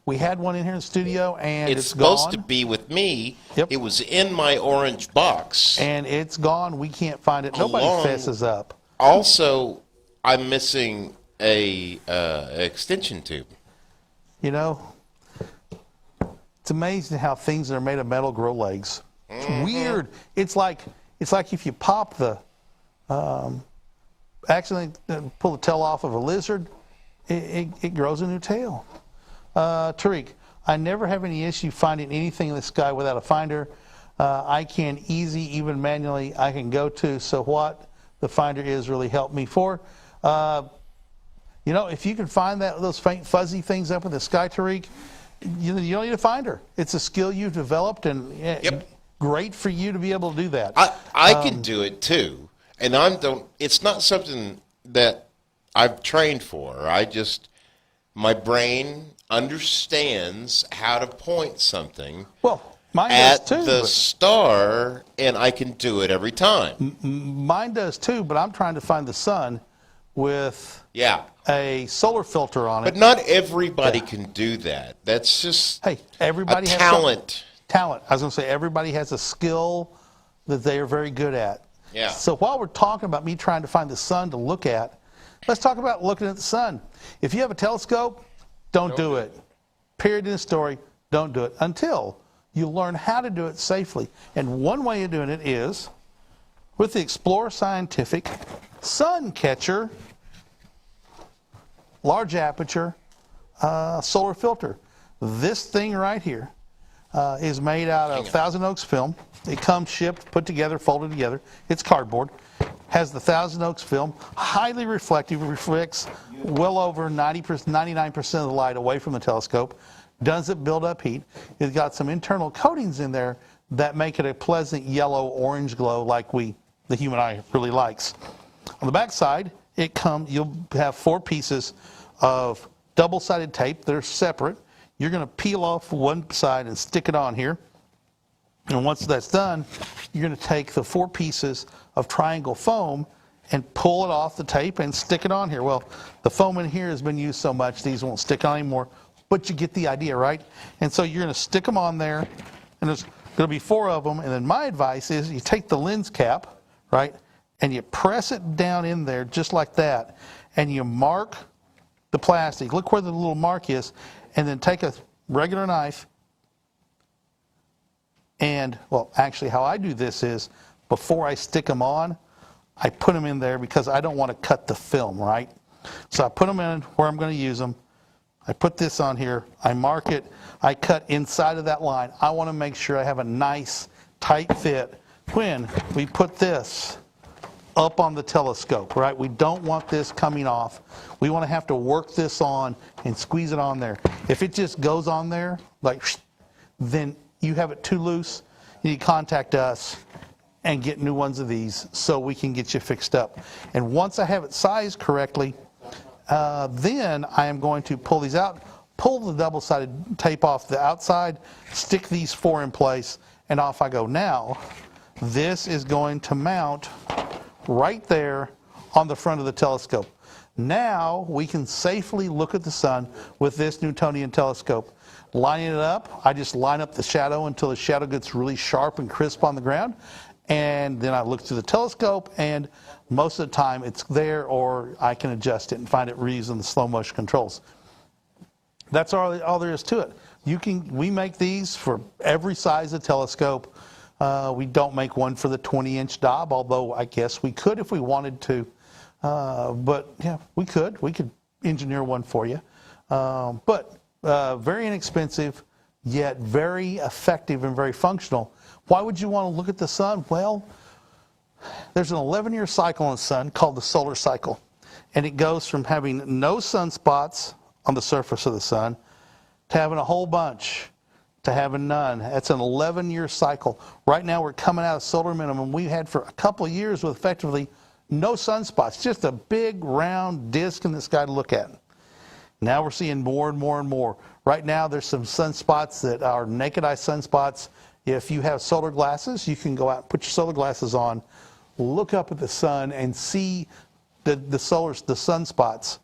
We had one in here in the studio, and it's supposed gone. to be with me. Yep. It was in my orange box. And it's gone. We can't find it. Nobody fesses up. Also, I'm missing a extension tube. It's amazing how things that are made of metal grow legs. It's weird. It's like if you pop the accidentally pull the tail off of a lizard, it grows a new tail. Tariq, I never have any issue finding anything in the sky without a finder. I can even manually, I can go to. So what the finder is really helped me for. If you can find those faint fuzzy things up in the sky, Tariq, you don't need a finder. It's a skill you've developed, and great for you to be able to do that. I can do it too, and it's not something that I've trained for. My brain understands how to point something mine at does too, the star, and I can do it every time. Mine does too, but I'm trying to find the sun with a solar filter on it. But not everybody can do that. That's just everybody has talent. I was going to say everybody has a skill that they are very good at. Yeah. So while we're talking about me trying to find the sun to look at, let's talk about looking at the sun. If you have a telescope, don't do it. Period in the story. Don't do it until you learn how to do it safely. And one way of doing it is with the Explorer Scientific Sun Catcher large aperture solar filter. This thing right here is made out of Thousand Oaks film. It comes shipped, put together, folded together. It's cardboard. Has the Thousand Oaks film, highly reflective, reflects well over 99% of the light away from the telescope. Doesn't build up heat. It's got some internal coatings in there that make it a pleasant yellow-orange glow like the human eye really likes. On the back side, you'll have 4 pieces of double-sided tape that are separate. You're going to peel off one side and stick it on here. And once that's done, you're going to take the 4 pieces of triangle foam and pull it off the tape and stick it on here. Well, the foam in here has been used so much, these won't stick on anymore, but you get the idea, right? And so you're going to stick them on there, and there's going to be 4 of them. And then my advice is you take the lens cap, right, and you press it down in there just like that, and you mark the plastic. Look where the little mark is, and then take a regular knife. And, well, actually how I do this is before I stick them on, I put them in there because I don't want to cut the film, right? So I put them in where I'm going to use them. I put this on here. I mark it. I cut inside of that line. I want to make sure I have a nice, tight fit when we put this up on the telescope, right? We don't want this coming off. We want to have to work this on and squeeze it on there. If it just goes on there, like, then you have it too loose, you need to contact us and get new ones of these so we can get you fixed up. And once I have it sized correctly, then I am going to pull these out, pull the double-sided tape off the outside, stick these 4 in place, and off I go. Now, this is going to mount right there on the front of the telescope. Now we can safely look at the sun with this Newtonian telescope. Lining it up, I just line up the shadow until the shadow gets really sharp and crisp on the ground, and then I look through the telescope, and most of the time it's there, or I can adjust it and find it using the slow motion controls. That's all there is to it. We make these for every size of telescope. We don't make one for the 20-inch Dob, although I guess we could if we wanted to. But yeah, we could engineer one for you. But very inexpensive, yet very effective and very functional. Why would you want to look at the sun? Well, there's an 11-year cycle in the sun called the solar cycle. And it goes from having no sunspots on the surface of the sun to having a whole bunch to having none. That's an 11-year cycle. Right now we're coming out of solar minimum. We had for a couple of years with effectively no sunspots, just a big round disk in the sky to look at. Now we're seeing more and more and more. Right now there's some sunspots that are naked eye sunspots. If you have solar glasses, you can go out and put your solar glasses on, look up at the sun and see the sunspots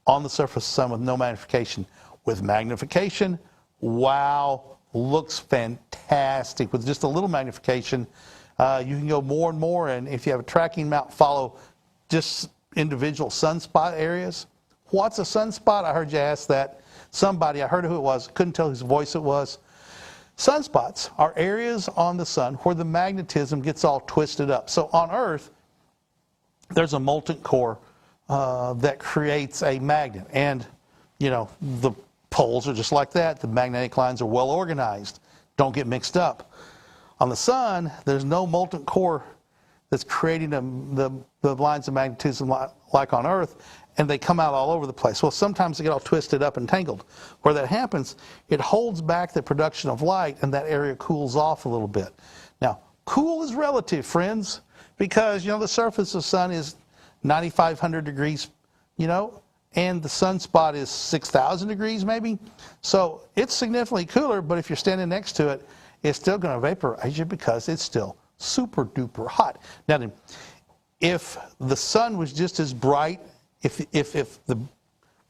on the surface of the sun with no magnification. With magnification, wow, looks fantastic. With just a little magnification, you can go more and more, and if you have a tracking mount, follow just individual sunspot areas. What's a sunspot? I heard you ask that. Somebody, I heard who it was, couldn't tell whose voice it was. Sunspots are areas on the sun where the magnetism gets all twisted up. So on Earth, there's a molten core that creates a magnet. And, you know, the poles are just like that. The magnetic lines are well organized. Don't get mixed up. On the sun, there's no molten core that's creating the lines of magnetism like on Earth, and they come out all over the place. Well, sometimes they get all twisted up and tangled. Where that happens, it holds back the production of light, and that area cools off a little bit. Now, cool is relative, friends, because, you know, the surface of the sun is 9,500 degrees, you know, and the sunspot is 6,000 degrees maybe. So it's significantly cooler, but if you're standing next to it, it's still going to vaporize you because it's still super duper hot. Now then, if the sun was just as bright, if the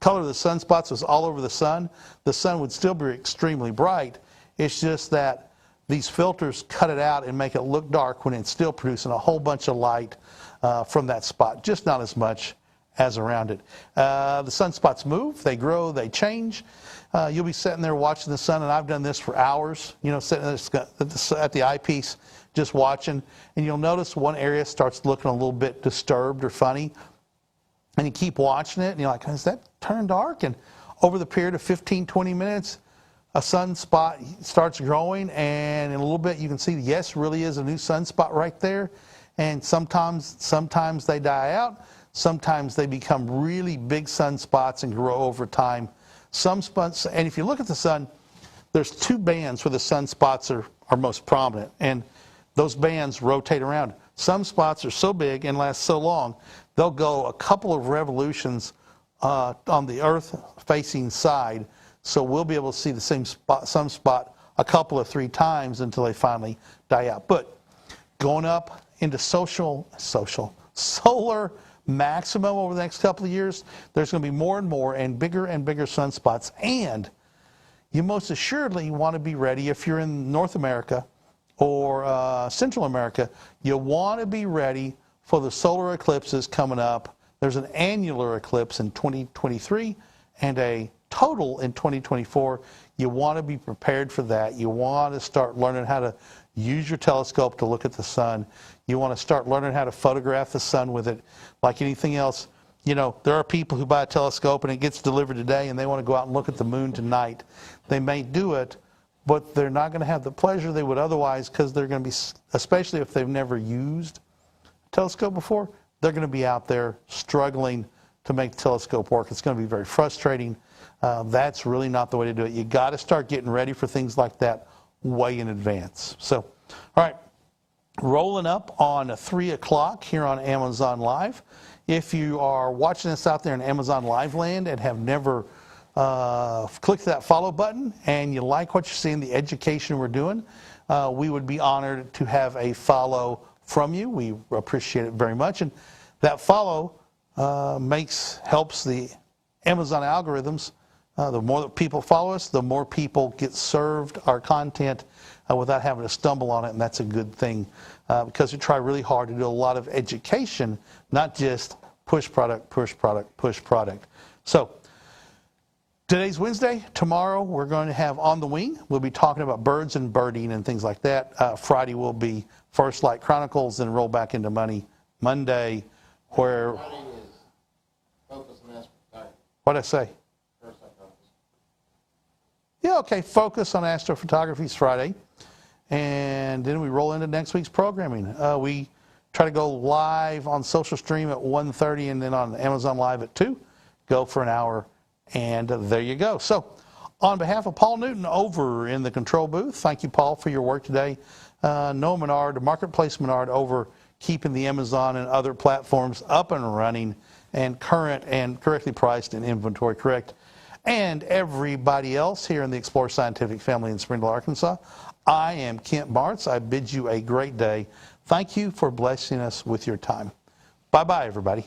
color of the sunspots was all over the sun would still be extremely bright. It's just that these filters cut it out and make it look dark when it's still producing a whole bunch of light from that spot, just not as much as around it. The sunspots move, they grow, they change. You'll be sitting there watching the sun, and I've done this for hours, sitting at the eyepiece just watching, and you'll notice one area starts looking a little bit disturbed or funny, and you keep watching it, and you're like, is that turned dark? And over the period of 15, 20 minutes, a sunspot starts growing, and in a little bit you can see, yes, really is a new sunspot right there. And sometimes they die out. Sometimes they become really big sunspots and grow over time. Some spots, and if you look at the sun, there's two bands where the sunspots are most prominent, and those bands rotate around. Some spots are so big and last so long, they'll go a couple of revolutions on the Earth-facing side, so we'll be able to see the same sunspot a couple of 3 times until they finally die out. But going up into solar maximum over the next couple of years, there's going to be more and more and bigger sunspots. And you most assuredly want to be ready if you're in North America or Central America. You want to be ready for the solar eclipses coming up. There's an annular eclipse in 2023 and a total in 2024. You want to be prepared for that. You want to start learning how to use your telescope to look at the sun. You want to start learning how to photograph the sun with it. Like anything else, there are people who buy a telescope and it gets delivered today and they want to go out and look at the moon tonight. They may do it, but they're not going to have the pleasure they would otherwise, because they're going to be, especially if they've never used a telescope before, they're going to be out there struggling to make the telescope work. It's going to be very frustrating. That's really not the way to do it. You got to start getting ready for things like that way in advance. So, all right, rolling up on 3 o'clock here on Amazon Live. If you are watching us out there in Amazon Live land and have never clicked that follow button and you like what you see in the education we're doing, we would be honored to have a follow from you. We appreciate it very much. And that follow helps the Amazon algorithms. The more that people follow us, the more people get served our content without having to stumble on it, and that's a good thing, because we try really hard to do a lot of education, not just push product, push product, push product. So today's Wednesday. Tomorrow we're going to have On the Wing. We'll be talking about birds and birding and things like that. Friday will be FirstLight Chronicles, then roll back into Monday, where... Friday is focus on astrophotography. What'd I say? FirstLight Chronicles. Yeah, okay, focus on astrophotography is Friday. And then we roll into next week's programming. We try to go live on Social Stream at 1:30 and then on Amazon Live at 2. Go for an hour, and there you go. So on behalf of Paul Newton over in the control booth, thank you, Paul, for your work today. Noah Menard, Marketplace Menard, over keeping the Amazon and other platforms up and running and current and correctly priced and inventory correct. And everybody else here in the Explore Scientific family in Springdale, Arkansas, I am Kent Martz. I bid you a great day. Thank you for blessing us with your time. Bye-bye, everybody.